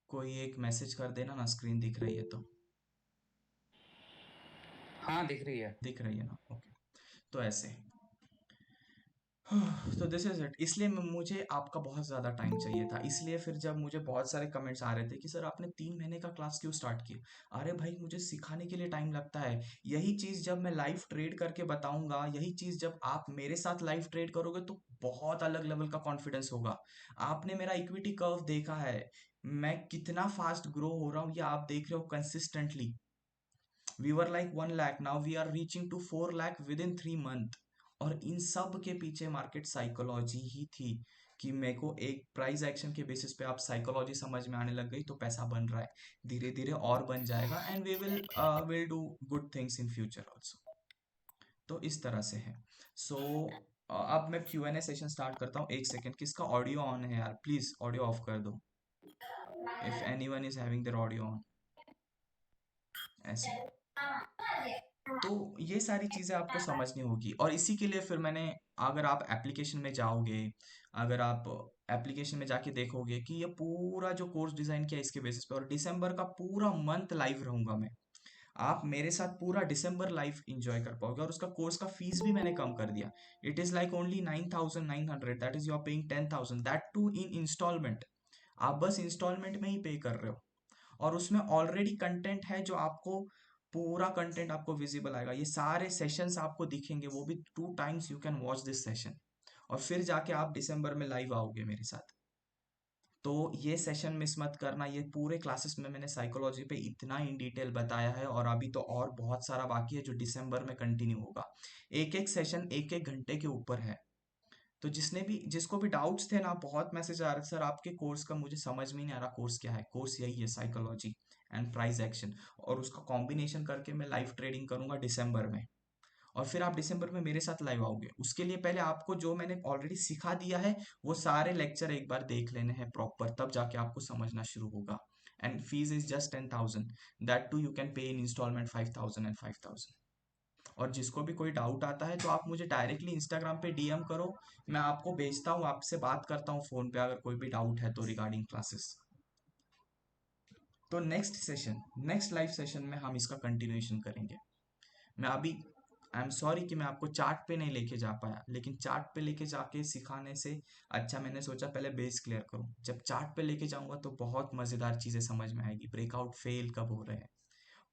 कोई एक मैसेज कर देना ना, स्क्रीन दिख रही है तो। हाँ दिख रही है। दिख रही है ना? ओके। तो ऐसे तो दिस इज इट। इसलिए मुझे आपका बहुत ज़्यादा टाइम चाहिए था। इसलिए फिर जब मुझे बहुत सारे कमेंट्स आ रहे थे कि सर आपने 3 महीने का क्लास क्यों स्टार्ट किया, अरे भाई मुझे सिखाने के लिए टाइम लगता है। यही चीज़ जब मैं लाइव ट्रेड करके बताऊंगा, यही चीज़ जब आप मेरे साथ लाइव ट्रेड करोगे तो बहुत अलग लेवल का कॉन्फिडेंस होगा। आपने मेरा इक्विटी कर्व देखा है, मैं कितना फास्ट ग्रो हो रहा हूँ, ये आप देख रहे हो consistently. We were like 1 lakh, now we are reaching to 4 lakh within 3 month. और इन सब के पीछे मार्केट साइकोलॉजी ही थी कि मेरे को एक प्राइस एक्शन के बेसिस पे आप साइकोलॉजी समझ में आने लग गई तो पैसा बन रहा है, धीरे धीरे और बन जाएगा, and we will do good things in future also. तो इस तरह से है। सो अब मैं Q&A सेशन स्टार्ट करता हूँ। एक सेकेंड, किसका ऑडियो ऑन है यार? प्लीज ऑडियो ऑफ कर दो if anyone is having their audio on. ऐसे तो ये सारी चीज़ें आपको समझनी होगी, और इसी के लिए फिर मैंने, अगर आप एप्लीकेशन में जाओगे, अगर आप एप्लीकेशन में जाके देखोगे कि ये पूरा जो कोर्स डिज़ाइन किया इसके बेसिस पे, और दिसंबर का पूरा मंथ लाइव रहूंगा मैं, आप मेरे साथ पूरा दिसंबर लाइव एंजॉय कर पाओगे। और उसका कोर्स का फीस भी मैंने कम कर दिया। It is like only 9,900, that is you are paying 10,000, that too in installment. आप बस इंस्टॉलमेंट में ही पे कर रहे हो, और उसमें ऑलरेडी कंटेंट है जो आपको, पूरा कंटेंट आपको विजिबल आएगा, ये सारे सेशंस आपको दिखेंगे, वो भी 2 times you can watch this session. और फिर जाके आप दिसंबर में लाइव आओगे मेरे साथ। तो ये सेशन मिस मत करना। ये पूरे क्लासेस में मैंने साइकोलॉजी पे इतना इन डिटेल बताया है, और अभी तो और बहुत सारा बाकी है जो दिसंबर में कंटिन्यू होगा। एक एक सेशन 1-1 घंटे के ऊपर है। तो जिसको भी डाउट्स थे ना, बहुत मैसेज आ रहे थे, सर आपके कोर्स का मुझे समझ में नहीं आ रहा, कोर्स क्या है? कोर्स यही है, साइकोलॉजी एंड प्राइस एक्शन, और उसका कॉम्बिनेशन करके मैं लाइव ट्रेडिंग करूंगा दिसंबर में। और फिर आप दिसंबर में मेरे साथ लाइव आओगे, उसके लिए पहले आपको जो मैंने ऑलरेडी सिखा दिया है वो सारे लेक्चर एक बार देख लेने हैं प्रॉपर, तब जाके आपको समझना शुरू होगा। And fees is just 10,000, that too you can pay in instalment 5,000 and 5,000। और जिसको भी कोई डाउट आता है तो आप मुझे डायरेक्टली इंस्टाग्राम पे DM करो, मैं आपको भेजता हूँ, आपसे बात करता हूँ फोन पे अगर कोई भी डाउट है तो रिगार्डिंग क्लासेस। तो नेक्स्ट लाइव सेशन में हम इसका कंटिन्यूएशन करेंगे। मैं अभी, आई एम सॉरी कि मैं आपको चार्ट पे नहीं लेके जा पाया, लेकिन चार्ट पे लेके जाके सिखाने से अच्छा मैंने सोचा पहले बेस क्लियर करूं। जब चार्ट पे लेके जाऊंगा तो बहुत मजेदार चीजें समझ में आएगी। ब्रेकआउट फेल कब हो रहे हैं,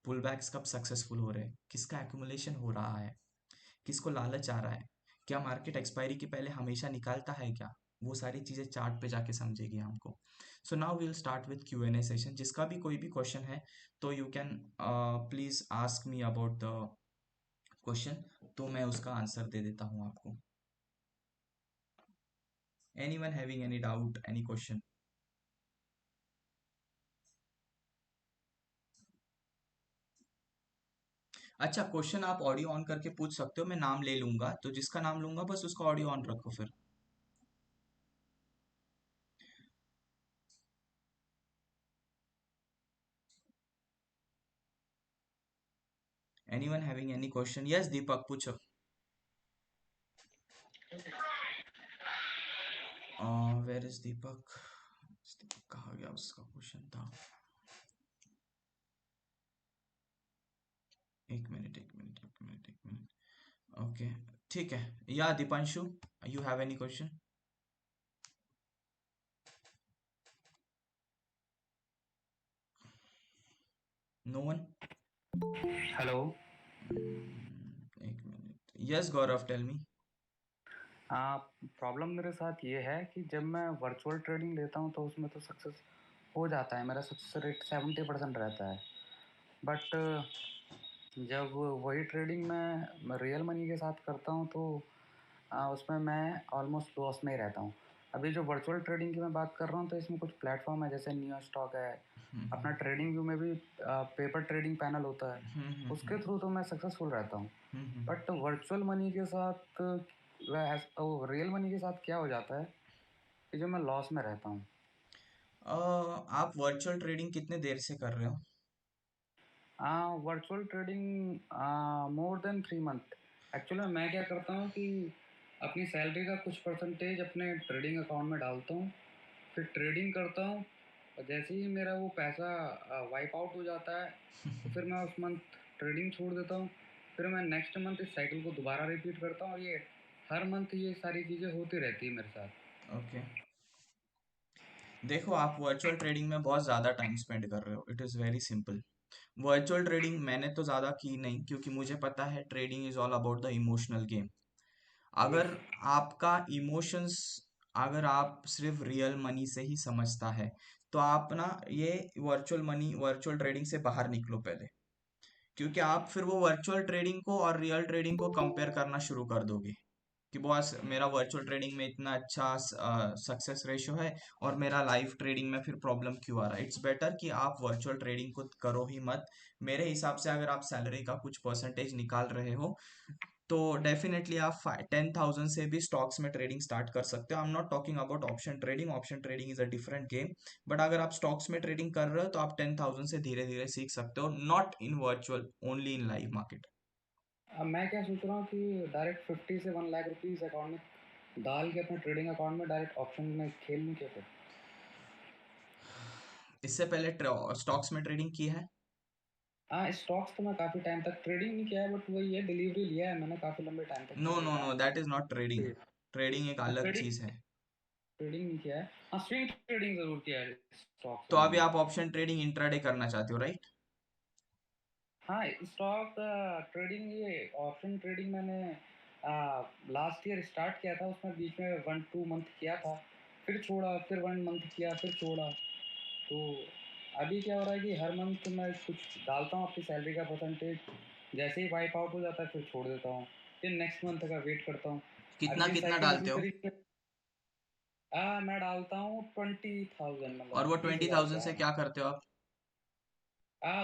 पुल बैक्स कब सक्सेसफुल हो रहे हैं, किसका एक्यूमुलेशन हो रहा है, किसको लालच आ रहा है, क्या मार्केट एक्सपायरी के पहले हमेशा निकालता है क्या, वो सारी चीज़ें चार्ट पे जाके समझेगी हमको। So now we will start with Q&A session. जिसका भी कोई भी क्वेश्चन है तो you can please ask me about the question, तो मैं उसका आंसर दे देता हूँ आपको। Anyone having any doubt, any question? अच्छा, क्वेश्चन आप ऑडियो ऑन करके पूछ सकते हो, मैं नाम ले लूंगा, तो जिसका नाम लूंगा बस उसका ऑडियो ऑन रखो फिर। Anyone having any question? Yes Deepak, पूछो। Where is Deepak? कहाँ गया उसका क्वेश्चन था? एक मिनट। ओके, ठीक है। या Deepanshu, you have any question? No one? Hello. एक minute. Yes Gaurav, tell me. Problem मेरे साथ ये है कि जब मैं वर्चुअल ट्रेडिंग लेता हूँ तो उसमें तो सक्सेस हो जाता है, मेरा सक्सेस रेट 70% रहता है। बट जब वही ट्रेडिंग मैं रियल मनी के साथ करता हूँ तो उसमें मैं ऑलमोस्ट लॉस में ही रहता हूँ। अभी जो वर्चुअल ट्रेडिंग की मैं बात कर रहा हूँ तो इसमें कुछ प्लेटफॉर्म है जैसे नियो स्टॉक है, अपना ट्रेडिंग व्यू में भी पेपर ट्रेडिंग पैनल होता है, उसके थ्रू तो मैं सक्सेसफुल रहता हूँ। बट वर्चुअल मनी के साथ रियल मनी के साथ क्या हो जाता है कि जो मैं लॉस में रहता हूँ। आप वर्चुअल ट्रेडिंग कितने देर से कर रहे हो? Virtual trading more than 3 month. Actually मैं क्या करता हूँ कि अपनी सैलरी का कुछ परसेंटेज अपने ट्रेडिंग अकाउंट में डालता हूँ, फिर ट्रेडिंग करता हूँ, और जैसे ही मेरा वो पैसा वाइप आउट हो जाता है तो फिर मैं उस मंथ ट्रेडिंग छोड़ देता हूँ। फिर मैं नेक्स्ट मंथ इस साइकिल को दोबारा रिपीट करता हूँ, और ये हर मंथ ये सारी चीज़ें होती रहती है मेरे साथ। ओके, देखो आप वर्चुअल ट्रेडिंग में बहुत ज़्यादा टाइम स्पेंड कर रहे हो। It is very simple. Virtual trading मैंने तो ज़्यादा की नहीं, क्योंकि मुझे पता है trading is all about the emotional game. अगर आपका इमोशंस, अगर आप सिर्फ रियल मनी से ही समझता है, तो आप ना ये वर्चुअल ट्रेडिंग से बाहर निकलो पहले। क्योंकि आप फिर वो वर्चुअल ट्रेडिंग को और रियल ट्रेडिंग को कंपेयर करना शुरू कर दोगे कि बॉस मेरा वर्चुअल ट्रेडिंग में इतना अच्छा सक्सेस रेशियो है और मेरा लाइव ट्रेडिंग में फिर प्रॉब्लम क्यों आ रहा है। इट्स बेटर कि आप वर्चुअल ट्रेडिंग को करो ही मत। मेरे हिसाब से अगर आप सैलरी का कुछ परसेंटेज निकाल रहे हो तो डेफिनेटली आप 10,000 से भी स्टॉक्स में ट्रेडिंग स्टार्ट कर सकते हो। I am not talking about option trading. Option trading is a different game. But अगर आप स्टॉक्स में ट्रेडिंग कर रहे हो तो आप 10,000 से धीरे धीरे सीख सकते हो, not in virtual, only in live market. अब मैं क्या सोच रहा हूँ कि डायरेक्ट 50 से 1 लाख रुपीज़ अकाउंट में डाल के अपने ट्रेडिंग अकाउंट में डायरेक्ट ऑप्शन में खेल लूँ क्या फिर? इससे पहले स्टॉक्स में ट्रेडिंग की है? हाँ, स्टॉक्स तो मैं काफ़ी टाइम तक ट्रेडिंग नहीं किया है, बट वही है, डिलीवरी लिया है मैंने काफ़ी लंबे टाइम तक नो के नो लिए। No, that is not trading. Trading एक अलग ट्रेडिंग चीज है। ट्रेडिंग नहीं किया है। हाँ, स्विंग ट्रेडिंग ज़रूर किया है स्टॉक्स तो में अभी मैंने। आप ऑप्शन ट्रेडिंग इंट्राडे करना चाहते हो, राइट? हाँ, स्टॉक ट्रेडिंग, ये ऑप्शन ट्रेडिंग मैंने लास्ट ईयर स्टार्ट किया था, उसमें बीच में 1-2 मंथ किया था, फिर छोड़ा, फिर 1 मंथ किया, फिर छोड़ा। तो अभी क्या हो रहा है कि हर मंथ मैं कुछ डालता हूँ अपनी सैलरी का परसेंटेज, जैसे ही वाइप आउट हो जाता है फिर छोड़ देता हूँ, फिर नेक्स्ट मंथ का वेट करता हूँ। अब कितना ये कितना साइकिल उसी डालते हो? तरीके मैं डालता हूँ 20,000, और मतलब वो 20,000 20,000 रुपया। से क्या करते हो आप?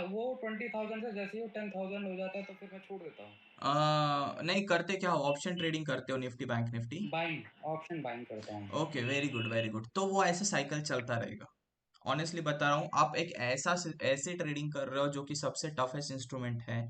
वो 20,000 से जैसे ही वो 10,000 हो जाता है तो फिर मैं छोड़ देता हूँ। नहीं, करते क्या हो? ऑप्शन ट्रेडिंग करते हो, Nifty bank Nifty? Buying, option buying करता हूँ। Okay, very good very good. तो वो ऐसे साइकिल चलता रहेगा। ऑनेस्टली बता रहा हूँ, आप एक ऐसे ट्रेडिंग कर रहे हो जो कि सबसे टफेस्ट इंस्ट्रूमेंट है,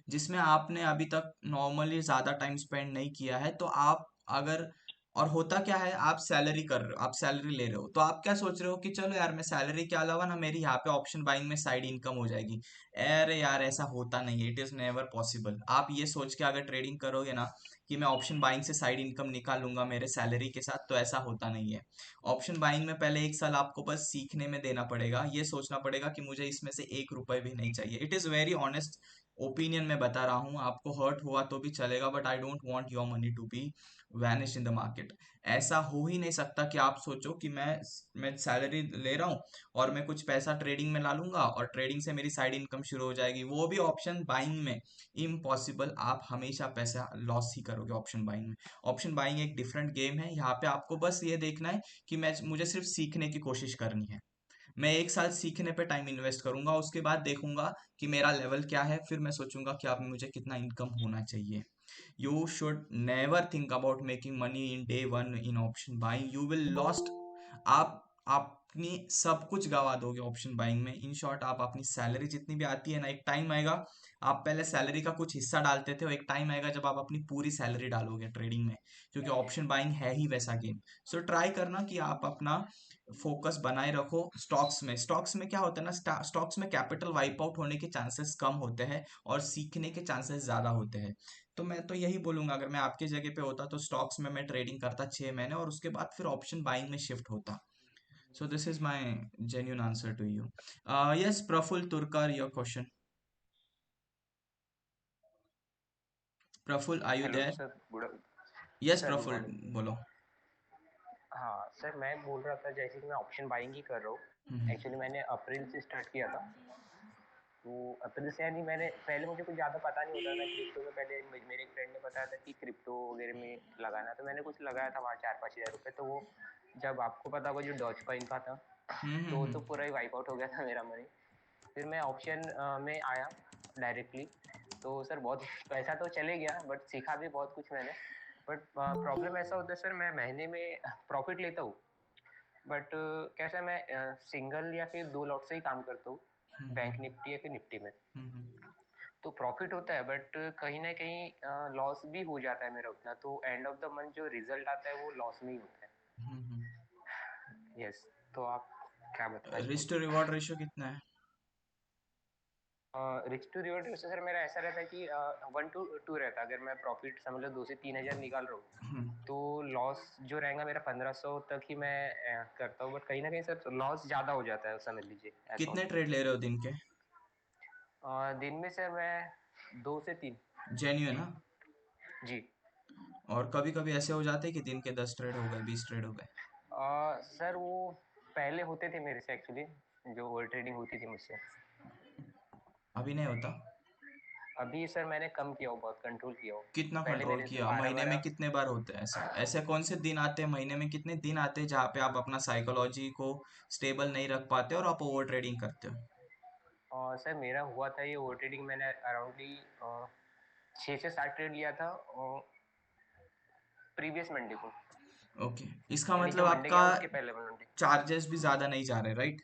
जिसमें आपने अभी तक नॉर्मली ज्यादा टाइम स्पेंड नहीं किया है। तो आप अगर, और होता क्या है, आप सैलरी कर रहे हो, आप सैलरी ले रहे हो, तो आप क्या सोच रहे हो कि चलो यार मैं सैलरी के अलावा ना मेरी यहाँ पे ऑप्शन बाइंग में साइड इनकम हो जाएगी। अरे यार ऐसा होता नहीं है, इट इज नेवर पॉसिबल। आप ये सोच के अगर ट्रेडिंग करोगे ना कि मैं ऑप्शन बाइंग से साइड इनकम निकालूंगा मेरे सैलरी के साथ, तो ऐसा होता नहीं है। ऑप्शन बाइंग में पहले 1 साल आपको बस सीखने में देना पड़ेगा। ये सोचना पड़ेगा कि मुझे इसमें से 1 रुपए भी नहीं चाहिए। It is very honest opinion में बता रहा हूँ, आपको हर्ट हुआ तो भी चलेगा, but I don't want your money to be vanish in the market. ऐसा हो ही नहीं सकता कि आप सोचो कि मैं सैलरी ले रहा हूँ और मैं कुछ पैसा ट्रेडिंग में ला लूंगा और ट्रेडिंग से मेरी साइड इनकम शुरू हो जाएगी, वो भी ऑप्शन बाइंग में। इम्पॉसिबल। आप हमेशा पैसा लॉस ही करोगे ऑप्शन बाइंग में। ऑप्शन बाइंग एक डिफरेंट गेम है। यहाँ पे आपको बस ये देखना है कि मुझे सिर्फ सीखने की कोशिश करनी है। मैं 1 साल सीखने पे टाइम इन्वेस्ट करूंगा, उसके बाद देखूंगा कि मेरा लेवल क्या है, फिर मैं सोचूंगा कि अब मुझे कितना इनकम होना चाहिए। You should never think about making money in day one in option buying, you will lost. आप अपनी सब कुछ गवा दोगे ऑप्शन बाइंग में। इन शॉर्ट, आप अपनी सैलरी जितनी भी आती है ना, एक टाइम आएगा, आप पहले सैलरी का कुछ हिस्सा डालते थे, और एक टाइम आएगा जब आप अपनी पूरी सैलरी डालोगे ट्रेडिंग में, क्योंकि ऑप्शन बाइंग है ही वैसा गेम। सो ट्राई करना कि आप अपना फोकस बनाए रखो स्टॉक्स में। स्टॉक्स में क्या होता है ना, स्टॉक्स में कैपिटल वाइप आउट होने के चांसेस कम होते हैं और सीखने के चांसेस ज्यादा होते हैं। तो मैं तो यही बोलूंगा, अगर मैं आपके जगह पे होता तो स्टॉक्स में मैं ट्रेडिंग करता 6 महीने और उसके बाद फिर ऑप्शन बाइंग में शिफ्ट होता। So this is my genuine answer to you. Yes Praful Turkar, your question. Praful, are you hello there? Sir, good yes sir, good Praful, morning. बोलो। हाँ सर, मैं बोल रहा था जैसे कि मैं ऑप्शन बाइंग ही कर रहा हूँ। हम्म एक्चुअली मैंने अप्रैल से स्टार्ट किया था। तो अप्रैल से यानी मैंने पहले मुझे कुछ ज़्यादा पता नहीं होता था क्रिप्टो में। पहले मेरे एक फ्रेंड ने बताया था कि क्रिप्टो वगैरह में लगाना, तो मैंने कुछ लगाया था वहाँ 4-5 हज़ार रुपये। तो वो जब आपको पता होगा जो डॉज कॉइन का था, तो वो तो पूरा ही वाइप आउट हो गया था मेरा मनी। फिर मैं ऑप्शन में आया डायरेक्टली, तो सर बहुत पैसा तो चले गया, बट सीखा भी बहुत कुछ मैंने। बट प्रॉब्लम ऐसा होता है सर, मैं महीने में प्रॉफिट लेता हूँ, बट कैसा मैं सिंगल या फिर 2 लॉट से ही काम करता हूँ, बैंक निफ्टी या फिर निफ्टी में। तो प्रॉफिट होता है, बट कहीं ना कहीं लॉस भी हो जाता है मेरा उतना, तो एंड ऑफ द मंथ जो रिजल्ट आता है वो लॉस में ही होता है। यस, तो आप क्या बताना रिस्क टू रिवॉर्ड रेशियो कितना है? Risk to reward ratio sir मेरा ऐसा रहता है कि 1:2 रहता है। अगर मैं प्रॉफिट समझ लो 2 से 3 हज़ार निकाल रहा हूँ, तो लॉस जो रहेगा मेरा 1500 तक ही मैं करता हूँ। बट कहीं ना कहीं सर लॉस ज़्यादा हो जाता है, समझ लीजिए ऐसा कितने होता ट्रेड ले रहे हो दिन के? है। दिन में सर मैं 2 से 3। जेन्युइन ना? जी। और कभी कभी ऐसे हो जाते हैं कि दिन के 10 ट्रेड हो गए, 20 ट्रेड हो गए? सर वो पहले होते थे मेरे से एक्चुअली, जो ओवर ट्रेडिंग होती थी मुझसे। अभी नहीं होता? अभी सर मैंने कम किया हो, बहुत कंट्रोल किया हो। कितना पहले कंट्रोल मेरे से किया? बारह महीने में बारह कितने बार होते हैं ऐसे? ऐसे कौन से दिन आते हैं महीने में, कितने दिन आते हैं जहाँ पे आप अपना साइकोलॉजी को स्टेबल नहीं रख पाते और आप ओवर ट्रेडिंग करते हो? सर मेरा हुआ था ये ओवर ट्रेडिंग, मैंने अराउंडली 6 से 7 ट्रेड लिया था प्रीवियस मंडे को, ओके, इसका यानी मतलब जो मंडे आपका गया उसके पहले मंडे। चार्जेस भी ज्यादा नहीं जा रहे, राइट?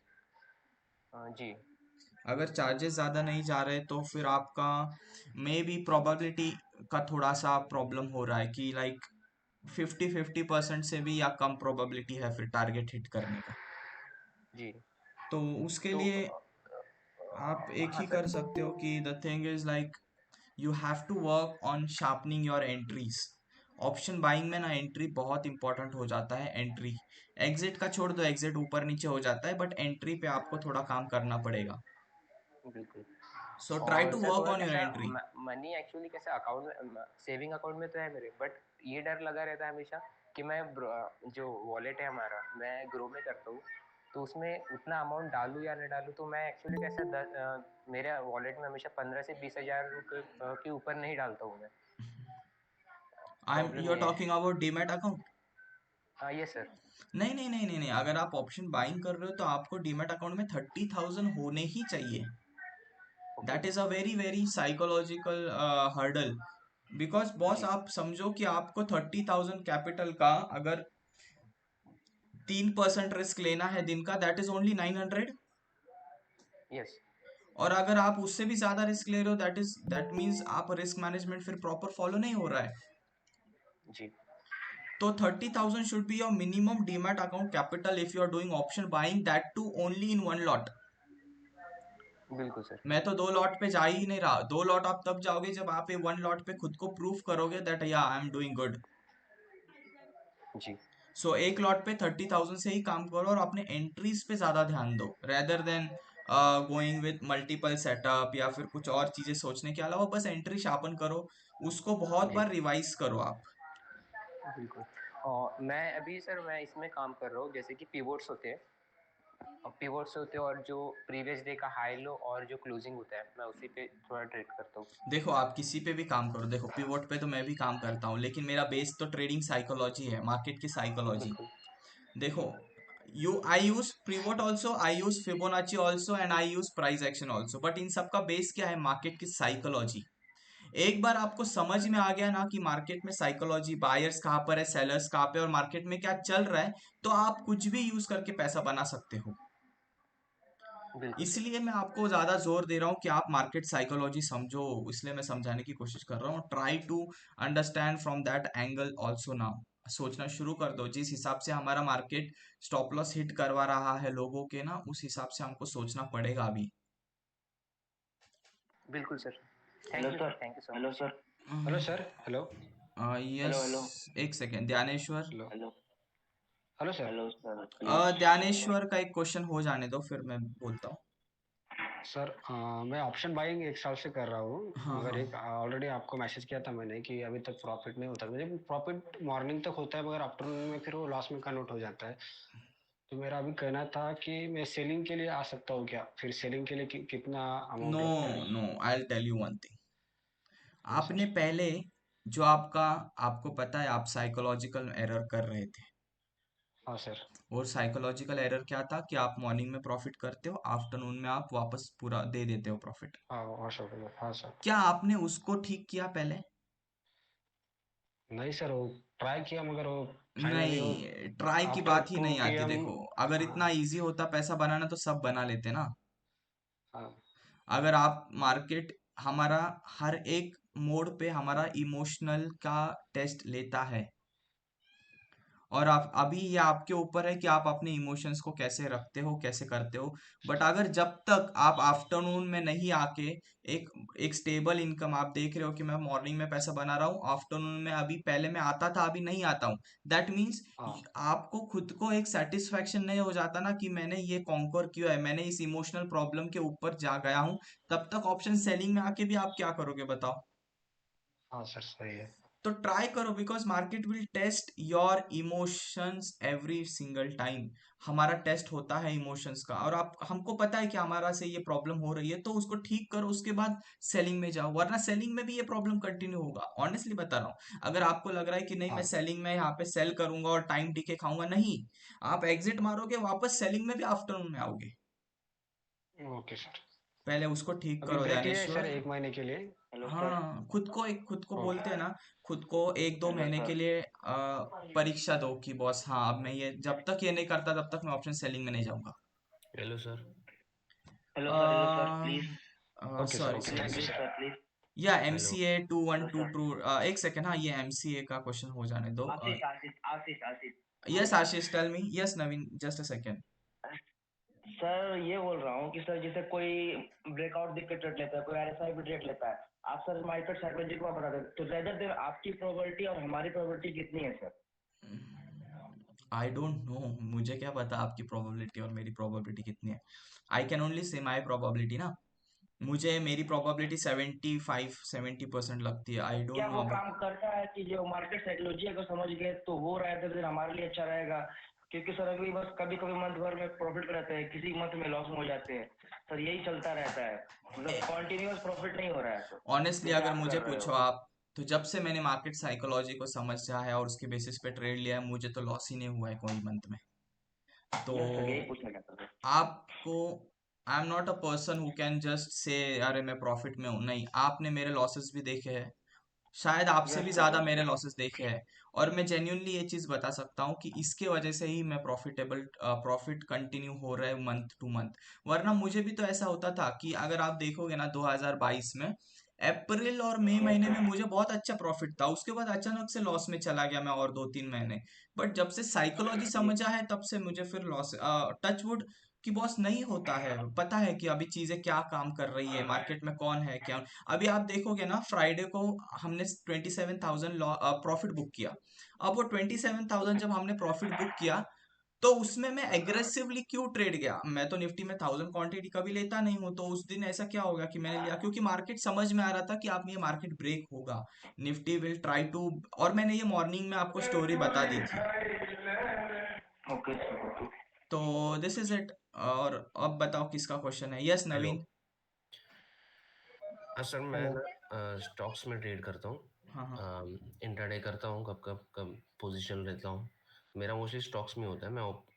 जी। अगर चार्जेस ज़्यादा नहीं जा रहे तो फिर आपका मे बी प्रोबेबिलिटी का थोड़ा सा प्रॉब्लम हो रहा है कि लाइक 50-50% से भी या कम प्रोबेबिलिटी है फिर टारगेट हिट करने का। जी। तो उसके तो लिए आप एक हाँ ही सर। कर सकते हो कि the thing is like you have to work on sharpening your entries. Option buying में ना एंट्री बहुत इंपॉर्टेंट हो जाता है। एंट्री, एग्जिट का छोड़ दो, एग्जिट ऊपर नीचे हो जाता है, बट एंट्री पे आपको थोड़ा काम करना पड़ेगा। बिल्कुल। सो ट्राई और टू सर वर्क थोड़ा ऑन योर कैसा एंट्री। मनी एक्चुअली कैसा अकाउंट में, सेविंग अकाउंट में तो है मेरे, बट ये डर लगा रहता है हमेशा कि मैं जो वॉलेट है हमारा, मैं ग्रो में करता हूँ, तो उसमें उतना अमाउंट डालूँ या नहीं डालूँ। तो मैं एक्चुअली कैसा मेरे वॉलेट में हमेशा 15 से 20 हज़ार रुपये के ऊपर नहीं डालता हूँ मैं। I am problem you are ये है। Talking about demat account? हाँ ये सर। नहीं नहीं नहीं नहीं नहीं, अगर आप ऑप्शन बाइंग कर रहे हो तो आपको डीमैट अकाउंट में 30,000 होने ही चाहिए। Okay. That is a very very psychological hurdle. Because boss ji. आप समझो कि आपको 30,000 कैपिटल का अगर 3% रिस्क लेना है दिन का, दैट इज ओनली 900। यस। और अगर आप उससे भी ज्यादा रिस्क ले रहे हो, दैट मीन्स आप रिस्क मैनेजमेंट फिर प्रॉपर फॉलो नहीं हो रहा है। जी। तो 30,000 should be your minimum demat account capital if you are doing option buying, that too only in one lot. बिल्कुल सर। मैं तो 2 लॉट पे जा ही नहीं रहा। 2 लॉट आप तब जाओगे जब आप ये 1 लॉट पे खुद को प्रूव करोगे दैट या आई एम डूइंग गुड। जी। सो 1 लॉट पे 30,000 से ही काम करो और अपने एंट्रीज पे ज्यादा ध्यान दो, rather than going with multiple setup या फिर कुछ और चीजें सोचने के अलावा। बस एंट्री शार्पन करो, उसको बहुत जी। बार रिवाइज करो आप। बिल्कुल। और मैं अभी सर मैं इसमें काम कर रहा हूँ, जैसे कि पिवोट्स होते हैं, और जो प्रीवियस डे का हाई लो और जो क्लोजिंग होता है, मैं उसी पे थोड़ा ट्रेड करता हूँ। देखो आप किसी पे भी काम करो, देखो पिवोट पे तो मैं भी काम करता हूँ, लेकिन मेरा बेस तो ट्रेडिंग साइकोलॉजी है, मार्केट की साइकोलॉजी। बिल्कुल। देखो, I use pivot also, I use Fibonacci also and I use price action also, but in सब का बेस क्या है? मार्केट की साइकोलॉजी। एक बार आपको समझ में आ गया ना कि मार्केट में साइकोलॉजी, बायर्स कहाँ पर है, सेलर्स कहाँ पे और मार्केट में क्या चल रहा है, तो आप कुछ भी यूज करके पैसा बना सकते हो। बिल्कुल सर। इसलिए मैं आपको ज्यादा जोर दे रहा हूँ कि आप मार्केट साइकोलॉजी समझो, इसलिए मैं समझाने की कोशिश कर रहा हूँ। Try to understand from that angle also now. सोचना शुरू कर दो, जिस हिसाब से हमारा मार्केट स्टॉप लॉस हिट करवा रहा है लोगों के ना, उस हिसाब से हमको सोचना पड़ेगा अभी। बिल्कुल sir. Hello thank you sir. Sir, thank you so hello much. Sir. Hello sir. Hello. Yes, hello hello. एक second Dhyaneshwar. Hello. Hello. Hello sir. Hello sir. Hello. Dhyaneshwar का एक क्वेश्चन हो जाने दो फिर मैं बोलता हूँ। सर मैं ऑप्शन बाइंग 1 साल से कर रहा हूँ, हाँ मगर हाँ। एक ऑलरेडी आपको मैसेज किया था मैंने कि अभी तक प्रॉफिट नहीं होता। मुझे प्रॉफिट मॉर्निंग तक होता है, मगर आफ्टरनून में फिर वो लॉस में कन्वर्ट हो जाता है। तो मेरा अभी कहना था कि मैं सेलिंग के लिए आ सकता हूँ क्या? फिर सेलिंग के लिए कितना अमाउंट नो लगता है? No, I will tell you one thing. हाँ आपने सर। पहले जो आपको पता है आप साइकोलॉजिकल एरर कर रहे थे। हाँ सर। और साइकोलॉजिकल एरर क्या था कि आप मॉर्निंग में प्रॉफिट करते हो, आफ्टरनून में आप वापस पूरा दे देते हो प्रॉफिट। हाँ हाँ सर। हाँ सर। क्या आपने उसको ठीक किया पहले? नहीं सर, वो ट्राई किया मगर वो फाइनली वो नहीं, ट्राई की आफ्टर बात ही टू नहीं पी आती। एम देखो, अगर इतना हाँ इजी होता पैसा बनाना तो सब बना लेते ना। हाँ अगर आप मार्केट हमारा हर एक मोड पे हमारा इमोशनल का टेस्ट लेता है, और आप अभी ये आपके ऊपर है कि आप अपने इमोशंस को कैसे रखते हो, कैसे करते हो। बट अगर जब तक आप आफ्टरनून में नहीं आके एक एक स्टेबल इनकम आप देख रहे हो कि मैं मॉर्निंग में पैसा बना रहा हूँ, आफ्टरनून में अभी पहले मैं आता था अभी नहीं आता हूँ, दैट मीन्स हाँ आपको खुद को एक सेटिस्फेक्शन नहीं हो जाता ना कि मैंने ये कॉन्कर किया है, मैंने इस इमोशनल प्रॉब्लम के ऊपर जा गया हूँ। तब तक ऑप्शन सेलिंग में आके भी आप क्या करोगे बताओ? हाँ सर, सही है। तो ट्राई करो, because market will test your emotions every single time. हमारा टेस्ट होता है इमोशंस का, और आप हमको पता है कि हमारा से ये प्रॉब्लम हो रही है, तो उसको ठीक करो, उसके बाद सेलिंग में जाओ, वरना सेलिंग में भी ये प्रॉब्लम कंटिन्यू होगा। ऑनेस्टली बता रहा हूँ, अगर आपको लग रहा है कि नहीं मैं हाँ सेलिंग में यहाँ पे सेल करूंगा और टाइम टिके खाऊंगा, नहीं, आप एग्जिट मारोगे, वापस सेलिंग में भी आफ्टरनून में आओगे। Okay sir. पहले उसको ठीक अभी करो ब्रेक लिया है सर ज्ञानेश्वर। 1 महीने के लिए। Hello sir. हाँ, खुद को ओके। बोलते हैं ना, खुद को एक दो हेलो महीने के सर। लिए परीक्षा दो कि बॉस, हाँ अब मैं ये जब तक ये नहीं करता तब तक मैं ऑप्शन सेलिंग में नहीं जाऊंगा। Hello sir. Hello sir please. Okay sir, sorry okay, sorry thank you please sir. Sir please. Yeah hello. MCA two one hello two sir. Two एक सेकेंड, हाँ ये एमसीए का क्वेश्चन हो जाने दो। Ashish Ashish Ashish Ashish. Yes Ashish, tell me. Yes Naveen, just a second. Sir ये बोल रहा हूँ कि सर जैसे कोई ब्रेकआउट दिख के ट्रेड लेता है, कोई आरएसआई भी ट्रेड लेता है, आप सर मार्केट साइकोलॉजी को बता दें तो रेदर देन आपकी प्रोबेबिलिटी और हमारी प्रोबेबिलिटी कितनी है सर? आई डोंट नो, मुझे क्या पता आपकी प्रोबेबिलिटी और मेरी प्रोबेबिलिटी कितनी है। I can only say my probability ना। मुझे मेरी प्रोबेबिलिटी 75-70% लगती है। आई डोंट क्या नो वो अबाउट। काम करता है कि जो मार्केट साइकोलॉजी अगर समझ गए तो वो रहेगा, फिर हमारे लिए अच्छा रहेगा? क्योंकि सर अभी बस कभी कभी मंथ भर में प्रॉफिट रहते हैं, किसी मंथ में लॉस में हो जाते हैं सर, यही चलता रहता है, मतलब कॉन्टिन्यूअस प्रॉफिट नहीं हो रहा है सर, ऑनेस्टली जैसे अगर आप मुझे कर रहे पूछो हो। आप, तो जब से मैंने मार्केट साइकोलॉजी को समझा है और उसके बेसिस पे ट्रेड लिया है, मुझे तो लॉस ही नहीं हुआ है कोई मंथ में। तो यस सर, यही पूछना चाहता था। आपको, I am not a person who can just say अरे मैं प्रॉफिट में हूँ, नहीं, आपने मेरे लॉसेस भी देखे हैं, शायद आपसे भी यस सर, ज्यादा यस मेरे सर। लॉसेस देखे हैं। और मैं जेन्युइनली ये चीज बता सकता हूँ कि इसके वजह से ही मैं प्रॉफिट कंटिन्यू हो रहा है मंथ टू मंथ। वरना मुझे भी तो ऐसा होता था कि अगर आप देखोगे ना 2022 में अप्रैल और मई यस महीने में सर। मुझे बहुत अच्छा प्रॉफिट था, उसके बाद अचानक से लॉस में चला गया मैं और 2-3 महीने। बट जब से साइकोलॉजी समझा है तब से मुझे फिर लॉस, टचवुड कि बॉस नहीं होता है, पता है कि अभी चीजें क्या काम कर रही है, मार्केट में कौन है क्या। अभी आप देखोगे ना, फ्राइडे को हमने 27,000 प्रॉफिट बुक किया। अब वो 27,000 जब हमने प्रॉफिट बुक किया, तो उसमें मैं एग्रेसिवली क्यों ट्रेड गया? मैं तो निफ्टी में 1000 क्वांटिटी कभी लेता नहीं हूँ, तो उस दिन ऐसा क्या होगा कि मैंने लिया, क्योंकि मार्केट समझ में आ रहा था कि आप ये मार्केट ब्रेक होगा, निफ्टी विल ट्राई टू। और मैंने ये मॉर्निंग में आपको स्टोरी बता दी थी। Okay sir, okay. तो दिस इज इट। और अब बताओ किसका क्वेश्चन है? Yes hello. नवीन। हाँ सर, मैं हेलो। ना स्टॉक्स में ट्रेड करता हाँ हाँ। हूँ, इंट्राडे करता हूँ, कब कब कब पोजीशन लेता हूँ। मेरा मोस्टली स्टॉक्स में होता है,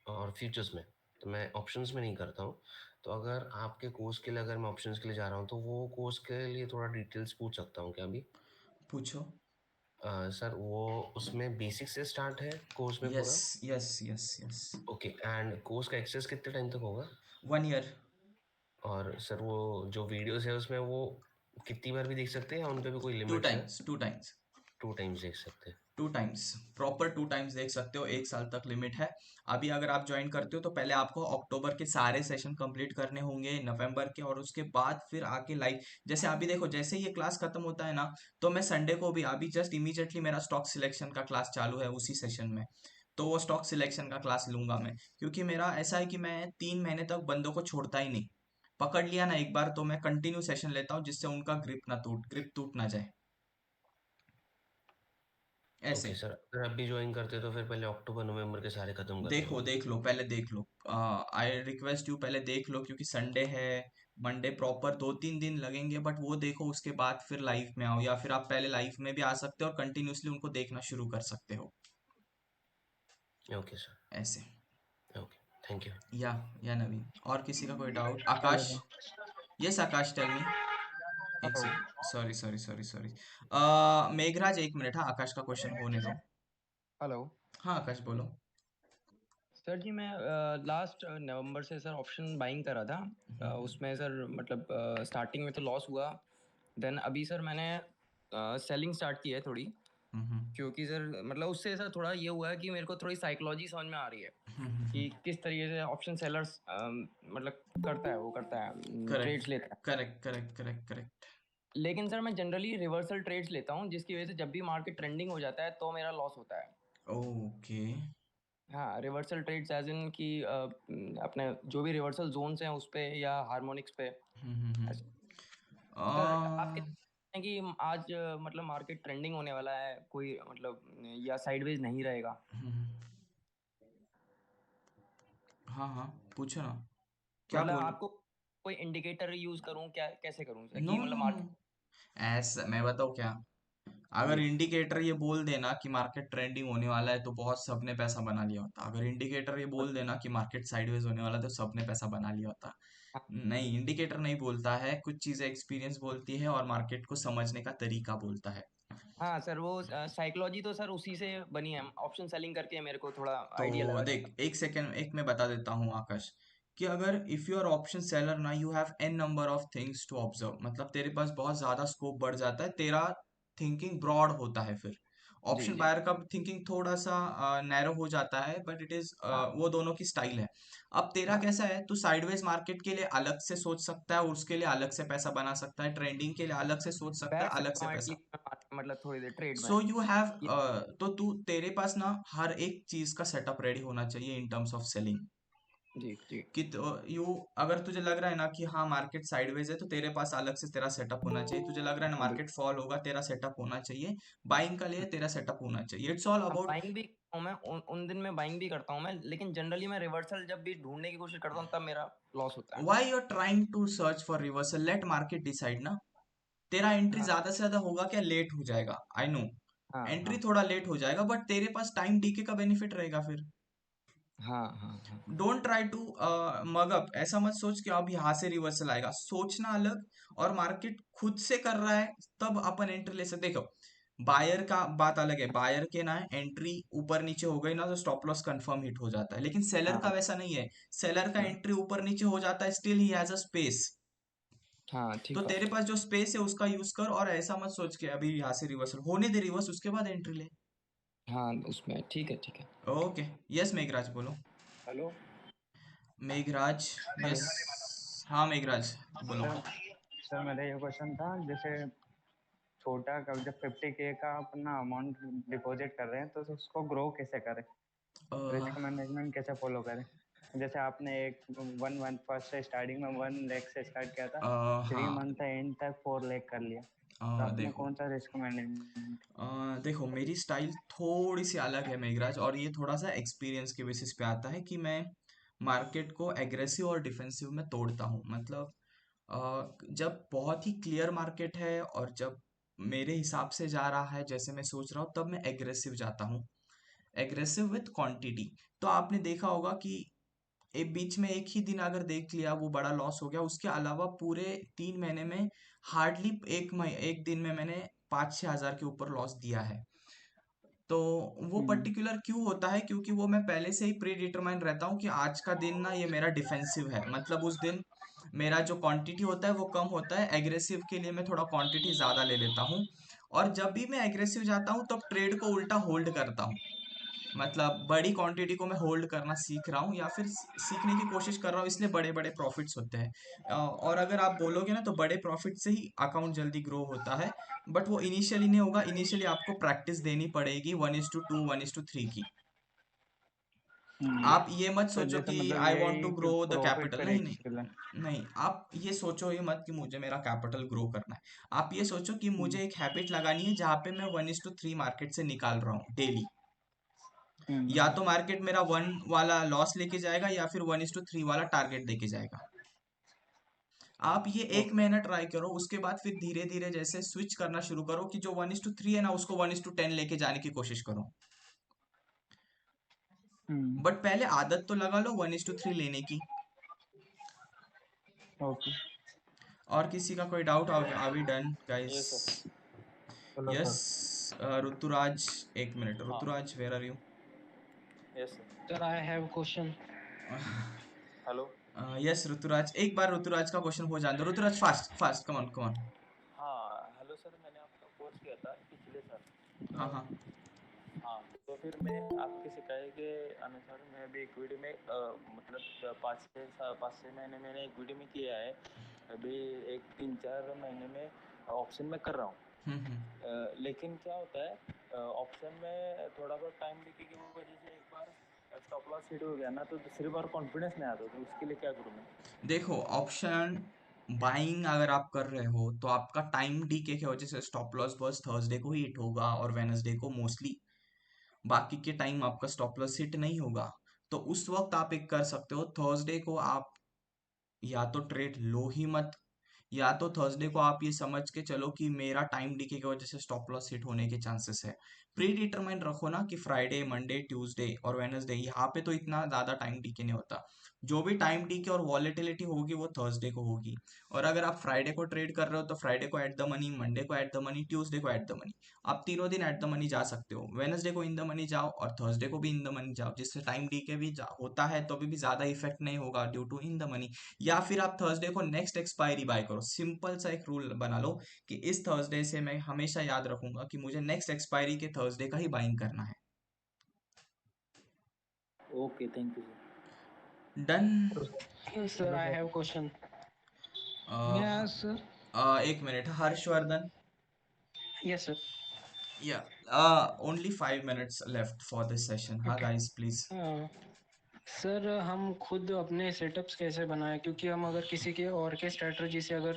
और फ्यूचर्स में। तो मैं ऑप्शंस में नहीं करता हूँ। तो अगर आपके कोर्स के लिए, अगर मैं ऑप्शंस के लिए जा रहा हूँ, तो वो कोर्स के लिए थोड़ा डिटेल्स पूछ सकता हूँ क्या अभी? पूछो। सर, वो उसमें बेसिक से स्टार्ट है कोर्स में यस पूरा? Yes yes yes. Okay, and course का एक्सेस कितने टाइम तक होगा? 1 ईयर। और सर, वो जो वीडियोस है उसमें वो कितनी बार भी देख सकते हैं, या उन पे भी कोई टू लिमिट्स है? Times 2 times. 2 टाइम्स देख सकते हैं। 2 टाइम्स, प्रॉपर 2 टाइम्स देख सकते हो, 1 साल तक लिमिट है। अभी अगर आप ज्वाइन करते हो तो पहले आपको अक्टूबर के सारे सेशन कंप्लीट करने होंगे, नवंबर के, और उसके बाद फिर आके लाइव। जैसे अभी देखो, जैसे ही ये क्लास खत्म होता है ना, तो मैं संडे को भी अभी जस्ट इमीडिएटली मेरा स्टॉक सिलेक्शन का क्लास चालू है उसी सेशन में। तो वो स्टॉक सिलेक्शन का क्लास लूंगा मैं, क्योंकि मेरा ऐसा है कि मैं 3 महीने तक बंदों को छोड़ता ही नहीं। पकड़ लिया ना एक बार, तो मैं कंटिन्यू सेशन लेता हूँ जिससे उनका ग्रिप टूट ना जाए। ऐसे ओके सर, अगर अभी ज्वाइन करते तो फिर पहले अक्टूबर नवंबर के सारे खत्म करने देखो, होंगे। देख लो, पहले देख लो। आई रिक्वेस्ट यू, पहले देख लो, क्योंकि संडे है, मंडे प्रॉपर 2-3 दिन लगेंगे, बट वो देखो, उसके बाद फिर लाइव में आओ, या फिर आप पहले लाइव में भी आ सकते हो और कंटिन्यूसली उनको देखना शुरू कर सकते हो। Okay sir. ऐसे। Okay, thank you. Yeah Naveen, और किसी का कोई डाउट? आकाश। चलेगा। Yes Akash, tell me. एक hello second, sorry sorry sorry sorry. Meghraj, 1 minute, हाँ, आकाश का क्वेश्चन होने दो। हेलो। हाँ आकाश, बोलो। सर जी, मैं लास्ट नवंबर से सर ऑप्शन बाइंग करा था। उसमें सर मतलब स्टार्टिंग में तो लॉस हुआ। देन अभी सर मैंने सेलिंग स्टार्ट की है थोड़ी, क्योंकि सर मतलब उससे सर थोड़ा ये हुआ है कि मेरे को थोड़ी साइकोलॉजी समझ में आ रही है कि किस तरीके से ऑप्शन सेलर्स मतलब करता है करेक्ट ट्रेड्स लेता है। Correct correct correct correct. लेकिन सर मैं जनरली रिवर्सल ट्रेड्स लेता हूँ, जिसकी वजह से जब भी मार्केट ट्रेंडिंग हो जाता है तो मेरा लॉस होता है। ओके। हाँ, रिवर्सल ट्रेड्स एज इन कि अपने जो भी रिवर्सल जोन्स हैं उस पे या हार्मोनिक्स पे। ऐसे। सर आप आ, कहते हैं कि आज मतलब मार्केट ट्रेंडिंग होने वाला है, कोई मतलब या साइडवेज नहीं रहेगा। हाँ हाँ, पूछो ना, क्या मतलब बोल। आपको कोई इंडिकेटर यूज करूं क्या, कैसे करूं सर नो कि मतलब नो नो, मार्केट। ऐसा मैं बताऊँ क्या? अगर जी इंडिकेटर ये बोल देना कि मार्केट ट्रेंडिंग होने वाला है तो बहुत सबने पैसा बना लिया होता। अगर इंडिकेटर ये बोल देना कि मार्केट साइडवेज होने वाला है तो सबने पैसा बना लिया होता। नहीं, इंडिकेटर नहीं बोलता है, कुछ चीजें एक्सपीरियंस बोलती है और मार्केट को समझने का तरीका बोलता है। हाँ सर, वो साइकोलॉजी तो सर उसी से बनी है। ऑप्शन सेलिंग करके मेरे को थोड़ा आइडिया तो लगा कि देख, एक सेकेंड, एक मैं बता देता हूँ आकाश, कि अगर if you are option seller ना, you have an number of things to observe, मतलब तेरे पास बहुत ज्यादा स्कोप बढ़ जाता है, तेरा थिंकिंग ब्रॉड होता है फिर। जी ऑप्शन जी बायर का थिंकिंग थोड़ा सा नैरो हो जाता है, बट इट इज हाँ वो दोनों की स्टाइल है। अब तेरा हाँ। कैसा है, तू साइडवेज मार्केट के लिए अलग से सोच सकता है, उसके लिए अलग से पैसा बना सकता है, ट्रेंडिंग के लिए अलग से सोच सकता है, बैठ अलग सकता से हूँ पैसा। एटलीस्ट मतलब थोड़ी देर ट्रेड में। सो यू हैव, ये तो तू, तेरे पास ना हर एक चीज का सेटअप रेडी होना चाहिए इन टर्म्स ऑफ सेलिंग। जी जी कि तो यू, अगर तुझे लग रहा है ना कि हाँ मार्केट साइडवेज है, तो तेरे पास अलग से तेरा सेटअप होना चाहिए। तुझे लग रहा है ना हाँ मार्केट बिल्कुल। फॉल होगा, तेरा सेटअप होना चाहिए। बाइंग का लिए तेरा सेटअप होना चाहिए। इट्स ऑल हाँ, अबाउट बाइंग भी करता हूँ मैं उन दिन में बाइंग भी करता हूँ मैं, लेकिन जनरली मैं रिवर्सल जब भी ढूंढने की कोशिश करता हूँ तब मेरा लॉस होता है। Why you are trying to search for reversal, let market decide ना। तेरा एंट्री हाँ ज्यादा से ज्यादा होगा क्या, लेट हो जाएगा, आई नो। हाँ एंट्री हाँ थोड़ा लेट हो जाएगा, बट तेरे पास टाइम डीके का बेनिफिट रहेगा फिर। हाँ हाँ हाँ don't try to mug up, ऐसा मत सोच कि अब यहाँ से रिवर्सल आएगा, सोचना अलग। और मार्केट खुद से कर रहा है, तब अपन एंट्री ले सकते। देखो, बायर का बात अलग है, बायर के ना एंट्री ऊपर नीचे हो गई ना तो स्टॉप लॉस कंफर्म हिट हो जाता है, लेकिन सेलर का हाँ वैसा नहीं है। सेलर का हाँ एंट्री ऊपर नीचे हो जाता है, still he has a space. हाँ तो ठीक तेरे बात। पास जो स्पेस है उसका यूज कर, और ऐसा मत सोच के अभी यहाँ से रिवर्सल होने दे, रिवर्स उसके बाद एंट्री ले। हाँ उसमें ठीक है ठीक है। ओके। यस मेघराज, बोलो। हेलो। मेघराज। Hello yes. हाँ मेघराज, बोलो। सर। सर मेरा ये क्वेश्चन था, जैसे छोटा का जब 50K का अपना अमाउंट डिपॉजिट कर रहे हैं तो उसको ग्रो कैसे करें, अह, रिस्क मैनेजमेंट कैसे फॉलो करें? जैसे आपने एक 1 मंथ फर्स्ट से स्टार्टिंग में 1 लाख से स्टार्ट किया था, थ्री हाँ, मंथ एंड तक 4 लाख कर लिया, तो आपने देखो, कौन सा रिस्क मैनेजमेंट? देखो, मेरी स्टाइल थोड़ी सी अलग है मेघराज, और ये थोड़ा सा एक्सपीरियंस के बेसिस पे आता है कि मैं मार्केट को एग्रेसिव और डिफेंसिव में तोड़ता हूँ। मतलब जब बहुत ही क्लियर मार्केट है और जब मेरे हिसाब से जा रहा है जैसे मैं सोच रहा हूँ, तब मैं एग्रेसिव जाता हूँ, एग्रेसिव विथ क्वांटिटी। तो आपने देखा होगा कि एक बीच में एक ही दिन अगर देख लिया वो बड़ा लॉस हो गया, उसके अलावा पूरे 3 महीने में हार्डली एक दिन में मैंने 5-6 हजार के ऊपर लॉस दिया है। तो वो पर्टिकुलर क्यों होता है, क्योंकि वो मैं पहले से ही प्री डिटरमाइन रहता हूँ कि आज का दिन ना ये मेरा डिफेंसिव है, मतलब उस दिन मेरा जो क्वांटिटी होता है वो कम होता है, एग्रेसिव के लिए मैं थोड़ा क्वांटिटी ज्यादा ले लेता हूँ। और जब भी मैं एग्रेसिव जाता हूँ तब ट्रेड को उल्टा होल्ड करता हूँ, मतलब बड़ी क्वांटिटी को मैं होल्ड करना सीख रहा हूँ, या फिर सीखने की कोशिश कर रहा हूँ, इसलिए बड़े बड़े प्रॉफिट्स होते हैं। और अगर आप बोलोगे ना तो बड़े प्रॉफिट से ही अकाउंट जल्दी ग्रो होता है, बट वो इनिशियली नहीं होगा, इनिशियली आपको प्रैक्टिस देनी पड़ेगी 1:2 1:3 की। आप ये मत तो सोचो जैसे कि मतलब आई वांट टू यही कि ग्रो द प्रॉफिट कैपिटल, पे नहीं रेट नहीं चले। नहीं, आप ये सोचो ही मत कि मुझे मेरा कैपिटल ग्रो करना है। आप ये सोचो कि मुझे एक हैबिट लगानी है जहाँ पे मैं 1:3 मार्केट से निकाल रहा हूँ डेली। या तो मार्केट मेरा 1 वाला लॉस लेके जाएगा या फिर 1:3 वाला टारगेट देके जाएगा। आप ये एक ओके। महीना ट्राई करो, उसके बाद फिर धीरे धीरे जैसे स्विच करना शुरू करो कि जो 1:3 है ना उसको 1:10 लेके जाने की कोशिश करो। बट पहले आदत तो लगा लो 1:3 लेने की। ओके। और किसी का कोई doubt? Are we done guys? Yes sir. चलो यस। सर। ऋतुराज, एक मिनट, हाँ। Rituraj where are you? Yes sir. Sir I have question. Hello. Yes Rituraj, एक बार ऋतुराज का क्वेश्चन हो जाने दो। Rituraj fast fast, come on come on. हाँ हेलो सर, मैंने आपका कोर्स किया था पिछले साल। हाँ हाँ। हाँ, तो फिर मैं आपकी शिकायत के अनुसार मैं अभी इक्विटी में मतलब 5 से 6 महीने मैंने इक्विटी में किया है। अभी एक 3-4 महीने में ऑप्शन में कर रहा हूँ। लेकिन क्या होता है ऑप्शन में थोड़ा बहुत टाइम लेके की वजह से एक बार स्टॉप लॉस हिट हो गया ना, तो दूसरी बार कॉन्फिडेंस नहीं आता, तो उसके लिए क्या करूँ मैं? देखो, ऑप्शन बाइंग अगर आप कर रहे हो तो आपका टाइम डीके की वजह से स्टॉप लॉस बस थर्सडे को ही हिट होगा और वेनसडे को मोस्टली। बाकी के टाइम आपका स्टॉप लॉस हिट नहीं होगा। तो उस वक्त आप एक कर सकते हो, थर्सडे को आप या तो ट्रेड लो ही मत, या तो थर्सडे को आप ये समझ के चलो कि मेरा टाइम डीके की वजह से स्टॉप लॉस हिट होने के चांसेस है। प्री डिटरमाइन रखो ना कि फ्राइडे मंडे ट्यूसडे और वेनसडे, यहाँ पे तो इतना ज्यादा टाइम डीके नहीं होता। जो भी टाइम डीके और वॉलेटिलिटी होगी वो थर्सडे को होगी। और अगर आप फ्राइडे को ट्रेड कर रहे हो तो फ्राइडे को एट द मनी, मंडे को एट द मनी, ट्यूसडे को एट द मनी। आप तीनों दिन एट द मनी जा सकते हो। वेनसडे को इन द मनी जाओ और थर्सडे को भी इन द मनी जाओ, जिससे टाइम डीके भी होता है तो भी ज्यादा इफेक्ट नहीं होगा due to in the money. या फिर आप थर्सडे को नेक्स्ट एक्सपायरी बाय करो। सिंपल सा एक रूल बना लो कि इस थर्सडे से मैं हमेशा याद रखूंगा कि मुझे नेक्स्ट एक्सपायरी के थर्सडे का ही बाइंग करना है। Okay, thank you sir. Done. Sir I have question. Yes sir. एक minute, Harshvardhan. Yes sir. Yeah only 5 minutes left for this session. हाँ ओके। Guys please. सर हम खुद अपने सेटअप्स कैसे बनाएं, क्योंकि हम अगर किसी के और के स्ट्रेटजी से अगर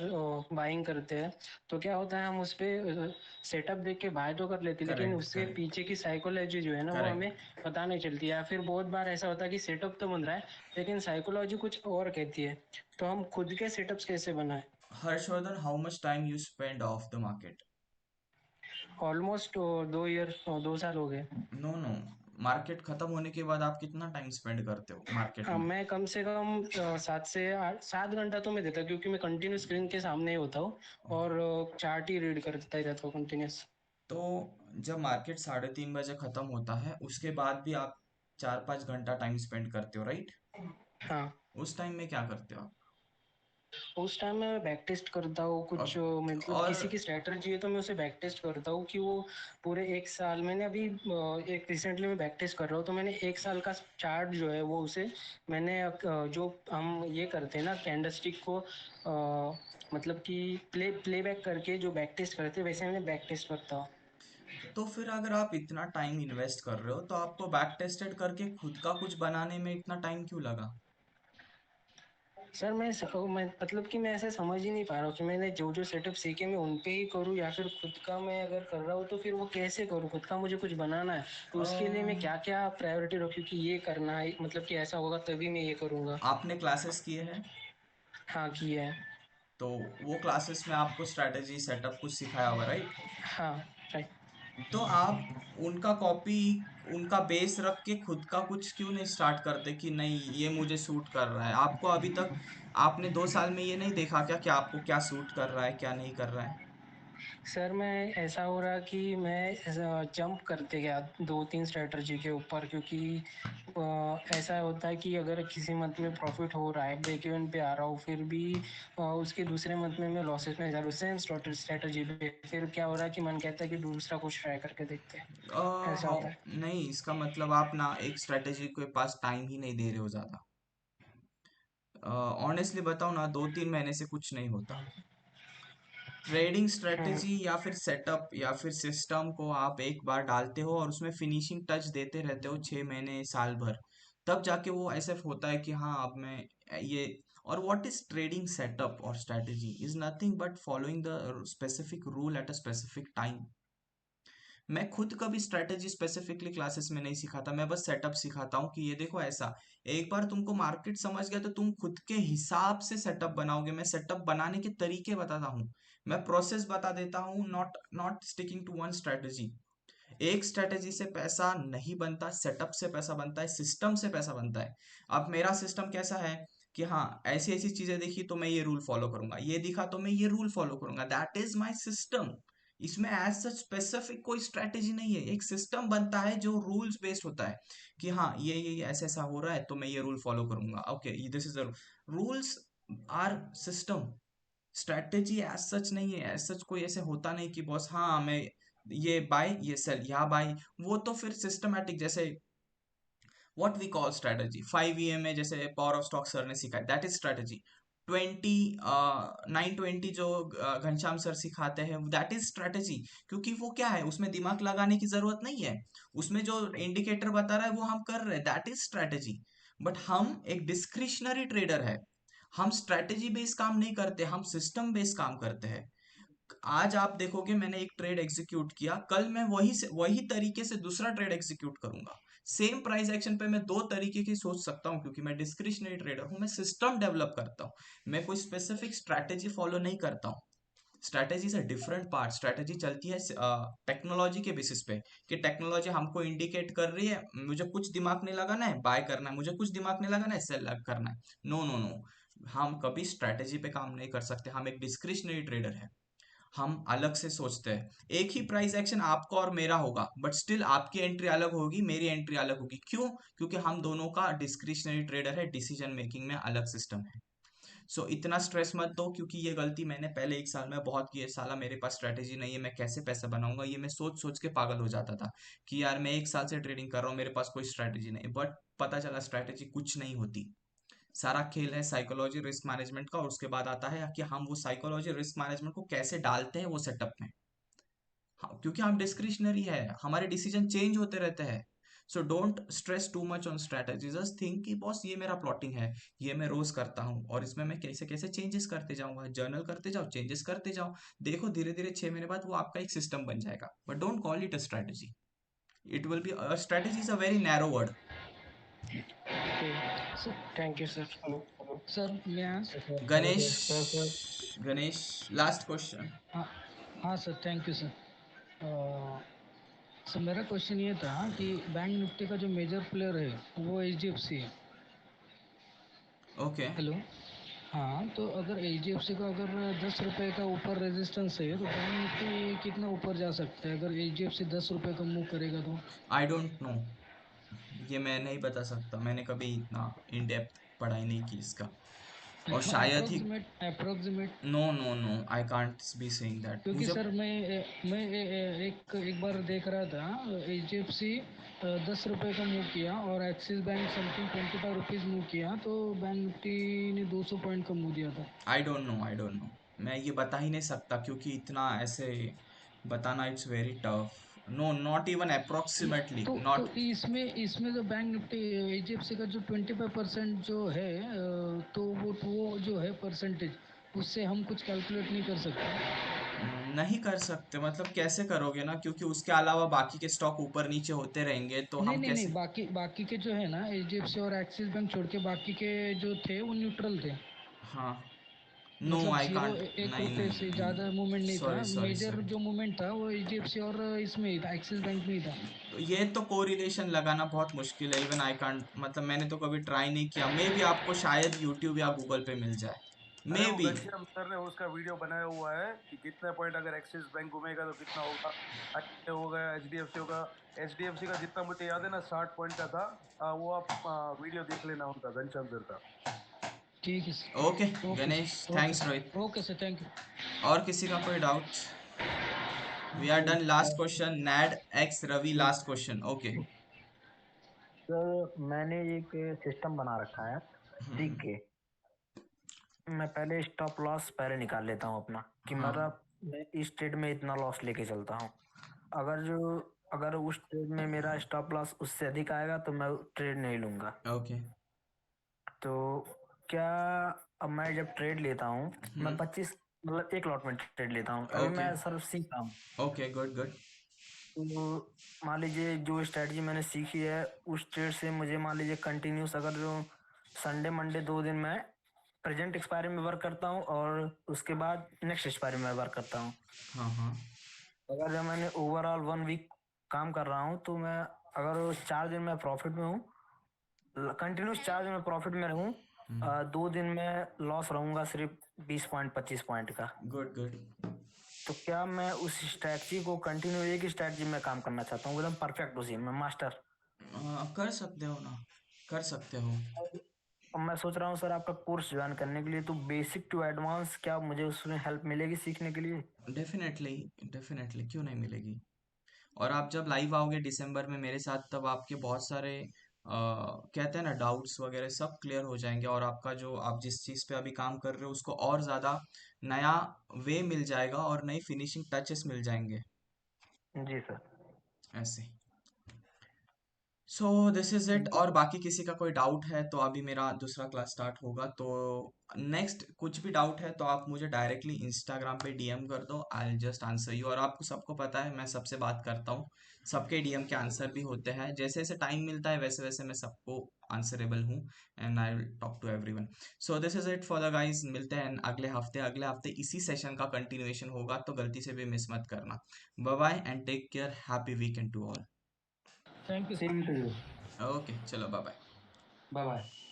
बाइंग करते हैं तो क्या होता है, हम उस पर सेटअप देख के बाय तो कर लेते हैं, लेकिन करेक्ट उसके करेक्ट पीछे की साइकोलॉजी जो है ना वो हमें करेक्ट। पता नहीं चलती, या फिर बहुत बार ऐसा होता है कि सेटअप तो बन रहा है लेकिन साइकोलॉजी कुछ और कहती है। तो हम खुद के सेटअप्स कैसे बनाएं? Harshvardhan, how much time you spend of the market? Almost 2 year, 2 साल हो गए। नो नो, मार्केट खत्म होने के बाद आप कितना टाइम स्पेंड करते हो मार्केट में? मैं कम से कम 7 से 8 7 घंटा तो मैं देता हूँ, क्योंकि मैं कंटिन्यू स्क्रीन के सामने ही होता हूँ और चार्ट ही रीड करता ही रहता हूँ कंटिन्यूस। तो जब मार्केट 3:30 बजे खत्म होता है उसके बाद भी आप 4-5 घंटा टाइम स्पेंड करते हो, राइट? हाँ, उस टाइम में क्या करते हो आप? उस टाइम मैं बैक टेस्ट करता हूँ कुछ, मतलब और किसी की स्ट्रेटजी है तो मैं उसे बैक टेस्ट करता हूँ कि वो पूरे 1 साल, मैंने अभी एक रिसेंटली मैं बैक टेस्ट कर रहा हूँ तो मैंने 1 साल का चार्ट जो है वो उसे मैंने जो हम ये करते हैं ना कैंडलस्टिक को मतलब कि प्लेबैक करके जो बैक टेस्ट करते हैं वैसे मैंने बैक टेस्ट करता हूँ। तो फिर अगर आप इतना टाइम इन्वेस्ट कर रहे हो तो आपको बैक टेस्टेड करके खुद का कुछ बनाने में इतना टाइम क्यों लगा? सर मैं मतलब कि मैं ऐसे समझ ही नहीं पा रहा हूँ कि मैंने जो जो सेटअप सीखे मैं उन पे ही करूँ या फिर खुद का मैं अगर कर रहा हूँ तो फिर वो कैसे करूँ। खुद का मुझे कुछ बनाना है तो उसके लिए मैं क्या क्या प्रायोरिटी रखूँ कि ये करना है, मतलब कि ऐसा होगा तभी मैं ये करूँगा। आपने क्लासेस किए हैं? हाँ, किया है। तो वो क्लासेस में आपको स्ट्रैटेजी सेटअप कुछ सिखाया होगा, राइट? हाँ, राइट। तो आप उनका कॉपी, उनका बेस रख के खुद का कुछ क्यों नहीं स्टार्ट करते कि नहीं ये मुझे सूट कर रहा है? आपको अभी तक आपने 2 साल में ये नहीं देखा क्या कि आपको क्या सूट कर रहा है क्या नहीं कर रहा है? सर मैं ऐसा हो रहा कि मैं जंप करते गया 2-3 स्ट्रेटजी के ऊपर, क्योंकि ऐसा होता है कि अगर किसी मंथ में प्रॉफिट हो रहा है, ब्रेक इवन पे आ रहा हूँ, फिर भी उसके दूसरे मंथ में मैं लॉसेस में जा रहा हूँ सेम स्ट्रेटजी पे, फिर क्या हो रहा है कि मन कहता है कि दूसरा कुछ ट्राई करके देखते हैं। ऐसा हाउ होता है। नहीं, इसका मतलब आप ना एक स्ट्रेटेजी के पास टाइम ही नहीं दे रहे हो ज्यादा। ऑनेस्टली बताओ ना, 2-3 महीने से कुछ नहीं होता। ट्रेडिंग हाँ, स्ट्रेटेजी या फिर सेटअप या फिर सिस्टम को आप एक बार डालते हो और उसमें फिनिशिंग टच देते रहते हो 6 महीने साल भर, तब जाके वो ऐसे होता है कि हाँ अब मैं ये। और व्हाट इज ट्रेडिंग सेटअप और strategy is nothing but following the specific rule at a specific time. मैं खुद कभी स्ट्रेटेजी स्पेसिफिकली क्लासेस में नहीं सिखाता, मैं बस सेटअप सिखाता हूँ कि ये देखो ऐसा। एक बार तुमको मार्केट समझ गया तो तुम खुद के हिसाब से सेटअप बनाओगे। मैं सेटअप बनाने के तरीके बताता हूँ, मैं प्रोसेस बता देता हूँ, not not sticking to one strategy. एक स्ट्रेटेजी से पैसा नहीं बनता, सेटअप से पैसा बनता है, सिस्टम से पैसा बनता है। अब मेरा सिस्टम कैसा है कि हाँ ऐसी ऐसी चीजें देखी तो मैं ये रूल फॉलो करूंगा, ये दिखा तो मैं ये रूल फॉलो करूंगा, दैट इज माई सिस्टम। इसमें एज सच स्पेसिफिक कोई स्ट्रेटेजी नहीं है, एक सिस्टम बनता है जो रूल्स बेस्ड होता है कि हाँ ये ऐसा ऐसा हो रहा है तो मैं ये रूल फॉलो करूंगा। Okay this is the rules are system. Strategy as such नहीं है, एज सच कोई ऐसे होता नहीं कि बॉस हाँ मैं ये बाय ये सेल यहाँ बाय। वो तो फिर सिस्टमैटिक, जैसे what we call strategy 5 EMA जैसे पावर ऑफ स्टॉक सर ने सिखाया, दैट इज स्ट्रेटेजी। 920 जो घनश्याम सर सिखाते हैं दैट इज स्ट्रेटेजी। क्योंकि वो क्या है, उसमें दिमाग लगाने की जरूरत नहीं है, उसमें जो इंडिकेटर बता रहा है वो हम कर रहे हैं, दैट इज स्ट्रेटेजी। बट हम एक डिस्क्रिशनरी ट्रेडर है, हम स्ट्रेटेजी बेस्ड काम नहीं करते, हम सिस्टम बेस्ड काम करते हैं। आज आप देखोगे मैंने एक ट्रेड एग्जीक्यूट किया, कल मैं वही तरीके से दूसरा ट्रेड एग्जीक्यूट करूंगा। सेम प्राइस एक्शन पे मैं दो तरीके की सोच सकता हूँ, क्योंकि मैं डिस्क्रिशनरी ट्रेडर हूँ, मैं सिस्टम डेवलप करता हूँ, मैं कोई स्पेसिफिक स्ट्रैटेजी फॉलो नहीं करता हूँ। स्ट्रैटेजी से डिफरेंट पार्ट, स्ट्रैटेजी चलती है टेक्नोलॉजी के बेसिस पे, कि टेक्नोलॉजी हमको इंडिकेट कर रही है, मुझे कुछ दिमाग नहीं लगाना है बाय करना है, मुझे कुछ दिमाग नहीं लगाना है सेल करना है। नो नो नो, हम कभी स्ट्रैटेजी पे काम नहीं कर सकते, हम एक डिस्क्रिशनरी ट्रेडर है, हम अलग से सोचते हैं। एक ही प्राइस एक्शन आपका और मेरा होगा बट स्टिल आपकी एंट्री अलग होगी, मेरी एंट्री अलग होगी। क्यों? क्योंकि हम दोनों का डिस्क्रिशनरी ट्रेडर है, डिसीजन मेकिंग में अलग सिस्टम है। सो इतना स्ट्रेस मत दो, क्योंकि ये गलती मैंने पहले 1 साल में बहुत की है। साला मेरे पास स्ट्रेटेजी नहीं है, मैं कैसे पैसा बनाऊंगा, ये मैं सोच सोच के पागल हो जाता था कि यार मैं 1 साल से ट्रेडिंग कर रहा हूँ, मेरे पास कोई स्ट्रेटेजी नहीं। बट पता चला स्ट्रेटेजी कुछ नहीं होती, सारा खेल है साइकोलॉजी रिस्क मैनेजमेंट का। और उसके बाद आता है कि हम वो साइकोलॉजी रिस्क मैनेजमेंट को कैसे डालते हैं वो सेटअप में। हाँ, क्योंकि हम डिस्क्रिशनरी है, हमारे डिसीजन चेंज होते रहते हैं। So don't stress too much on strategy, just think कि बॉस ये मेरा प्लॉटिंग है, ये मैं रोज करता हूँ और इसमें मैं कैसे कैसे चेंजेस करते जाऊंगा, जर्नल करते जाओ, चेंजेस करते जाओ। देखो धीरे धीरे 6 महीने बाद वो आपका एक सिस्टम बन जाएगा। But don't call it a strategy, it will be strategy is a very narrow word. Thank you sir. Sir मैं आज गणेश, गणेश लास्ट क्वेश्चन। हाँ हाँ sir, thank you sir. Sir मेरा क्वेश्चन ये था कि बैंक निफ्टी का जो मेजर प्लेयर है वो HDFC है। Okay hello. हाँ, तो अगर HDFC का अगर 10 रुपये का ऊपर रेजिस्टेंस है तो बैंक निफ्टी कितना ऊपर जा सकता है अगर HDFC 10 रुपये का मूव करेगा तो? आई डोंट नो, ये मैं नहीं बता सकता, मैंने कभी इतना इन डेप्थ पढ़ाई नहीं की इसका। और शायद ही approximate. No no no, I can't be saying that क्योंकि मुझे। सर मैं एक बार देख रहा था HDFC 10 रुपये का मूव किया और axis bank something 25 rupees move किया तो बैंक निफ्टी ने 200 पॉइंट का मूव दिया था। I don't know, I don't know, मैं ये बता ही नहीं सकता क्योंकि इतना ऐसे बताना it's very tough. No, not even approximately तो नॉट। इसमें इसमें जो बैंक निफ्टी HDFC का जो 25% जो है तो वो जो है परसेंटेज, उससे हम कुछ कैलकुलेट नहीं कर सकते? नहीं कर सकते मतलब कैसे करोगे ना, क्योंकि उसके अलावा बाकी के स्टॉक ऊपर नीचे होते रहेंगे तो नहीं हम नहीं नहीं, कैसे। बाकी के जो है ना HDFC और एक्सिस बैंक छोड़ के बाकी के जो थे वो न्यूट्रल थे। हाँ, नो मतलब आई जीरो, कांट। 1 रुपये से ज़्यादा नहीं, मूवमेंट नहीं था। Sorry sorry major sorry. जो मूवमेंट था वो HDFC और इसमें ही था, एक्सिस बैंक में ही था। ये तो कोरिलेशन लगाना बहुत मुश्किल है, इवन आई कांट, मतलब मैंने तो कभी ट्राई नहीं किया। मे बी आपको शायद यूट्यूब या गूगल पे मिल जाए, अरे मे वो बी। घनश्याम सर ने उसका वीडियो बनाया हुआ है कि कितने पॉइंट अगर एक्सिस बैंक घूमेगा तो कितना होगा, होगा HDFC होगा। HDFC का जितना मुझे याद है ना 60 पॉइंट का था। वो आप वीडियो देख लेना उनका, घनश्याम सर का। ठीक है sir. Okay okay Ganesh, sir, okay thanks Rohit. Sir, okay sir, thank you. और किसी का कोई doubt? We are done, last question next Ravi, last question. Okay sir मैंने एक सिस्टम बना रखा है, ठीक है। मैं पहले स्टॉप लॉस पहले निकाल लेता हूँ अपना कि हाँ मतलब मैं इस ट्रेड में इतना लॉस लेके चलता हूँ। अगर जो अगर उस ट्रेड में मेरा स्टॉप लॉस उससे अधिक आएगा तो मैं ट्रेड नहीं लूंगा। ओके। तो क्या अब मैं जब ट्रेड लेता हूँ मैं 25 मतलब एक लॉट में ट्रेड लेता हूँ। अभी ओके मैं सर सीख रहा हूँ। Okay, good good. तो मान लीजिए जो स्ट्रेटजी मैंने सीखी है उस ट्रेड से मुझे मान लीजिए कंटिन्यूस अगर जो संडे मंडे 2 दिन मैं प्रेजेंट एक्सपायरी में वर्क करता हूँ और उसके बाद नेक्स्ट एक्सपायरी में वर्क करता हूँ। हाँ हाँ अगर जब मैंने ओवरऑल 1 वीक काम कर रहा हूँ तो मैं अगर 4 दिन में प्रॉफिट में हूँ, कंटिन्यूस 4 दिन में प्रॉफिट में रहूँ, 2 दिन में लॉस रहूंगा सिर्फ 20 पॉइंट 25 पॉइंट का। Good good. तो क्या मैं उस स्ट्रैटेजी को कंटिन्यू एक ही स्ट्रैटेजी में काम करना चाहता हूँ एकदम परफेक्ट उसी में मास्टर? कर सकते हो ना, कर सकते हो। अब मैं सोच रहा हूँ सर आपका कोर्स ज्वाइन करने के लिए, तो बेसिक टू एडवांस क्या मुझे उसमें हेल्प मिलेगी सीखने के लिए? डेफिनेटली डेफिनेटली, क्यों नहीं मिलेगी। और आप जब लाइव आओगे दिसंबर में मेरे साथ, तब आपके बहुत सारे कहते हैं ना डाउट्स वगैरह सब क्लियर हो जाएंगे, और आपका जो आप जिस चीज़ पे अभी काम कर रहे हो उसको और ज़्यादा नया वे मिल जाएगा और नई फिनिशिंग टचेस मिल जाएंगे जी सर। ऐसे। सो दिस इज इट। और बाकी किसी का कोई डाउट है तो अभी मेरा दूसरा क्लास स्टार्ट होगा, तो नेक्स्ट कुछ भी डाउट है तो आप मुझे डायरेक्टली इंस्टाग्राम पे डीएम कर दो, आई विल जस्ट आंसर यू। और आपको सबको पता है मैं सबसे बात करता हूँ, सबके डीएम के आंसर भी होते हैं, जैसे जैसे टाइम मिलता है वैसे वैसे मैं सबको आंसरेबल हूँ, and I will talk to everyone. So this is it for the guys. मिलते हैं अगले हफ्ते इसी सेशन का कंटिन्यूएशन होगा, तो गलती से भी मिस मत करना। Bye bye and take care, happy weekend to all. Thank you same to you. Okay चलो बाय बाय। Bye bye.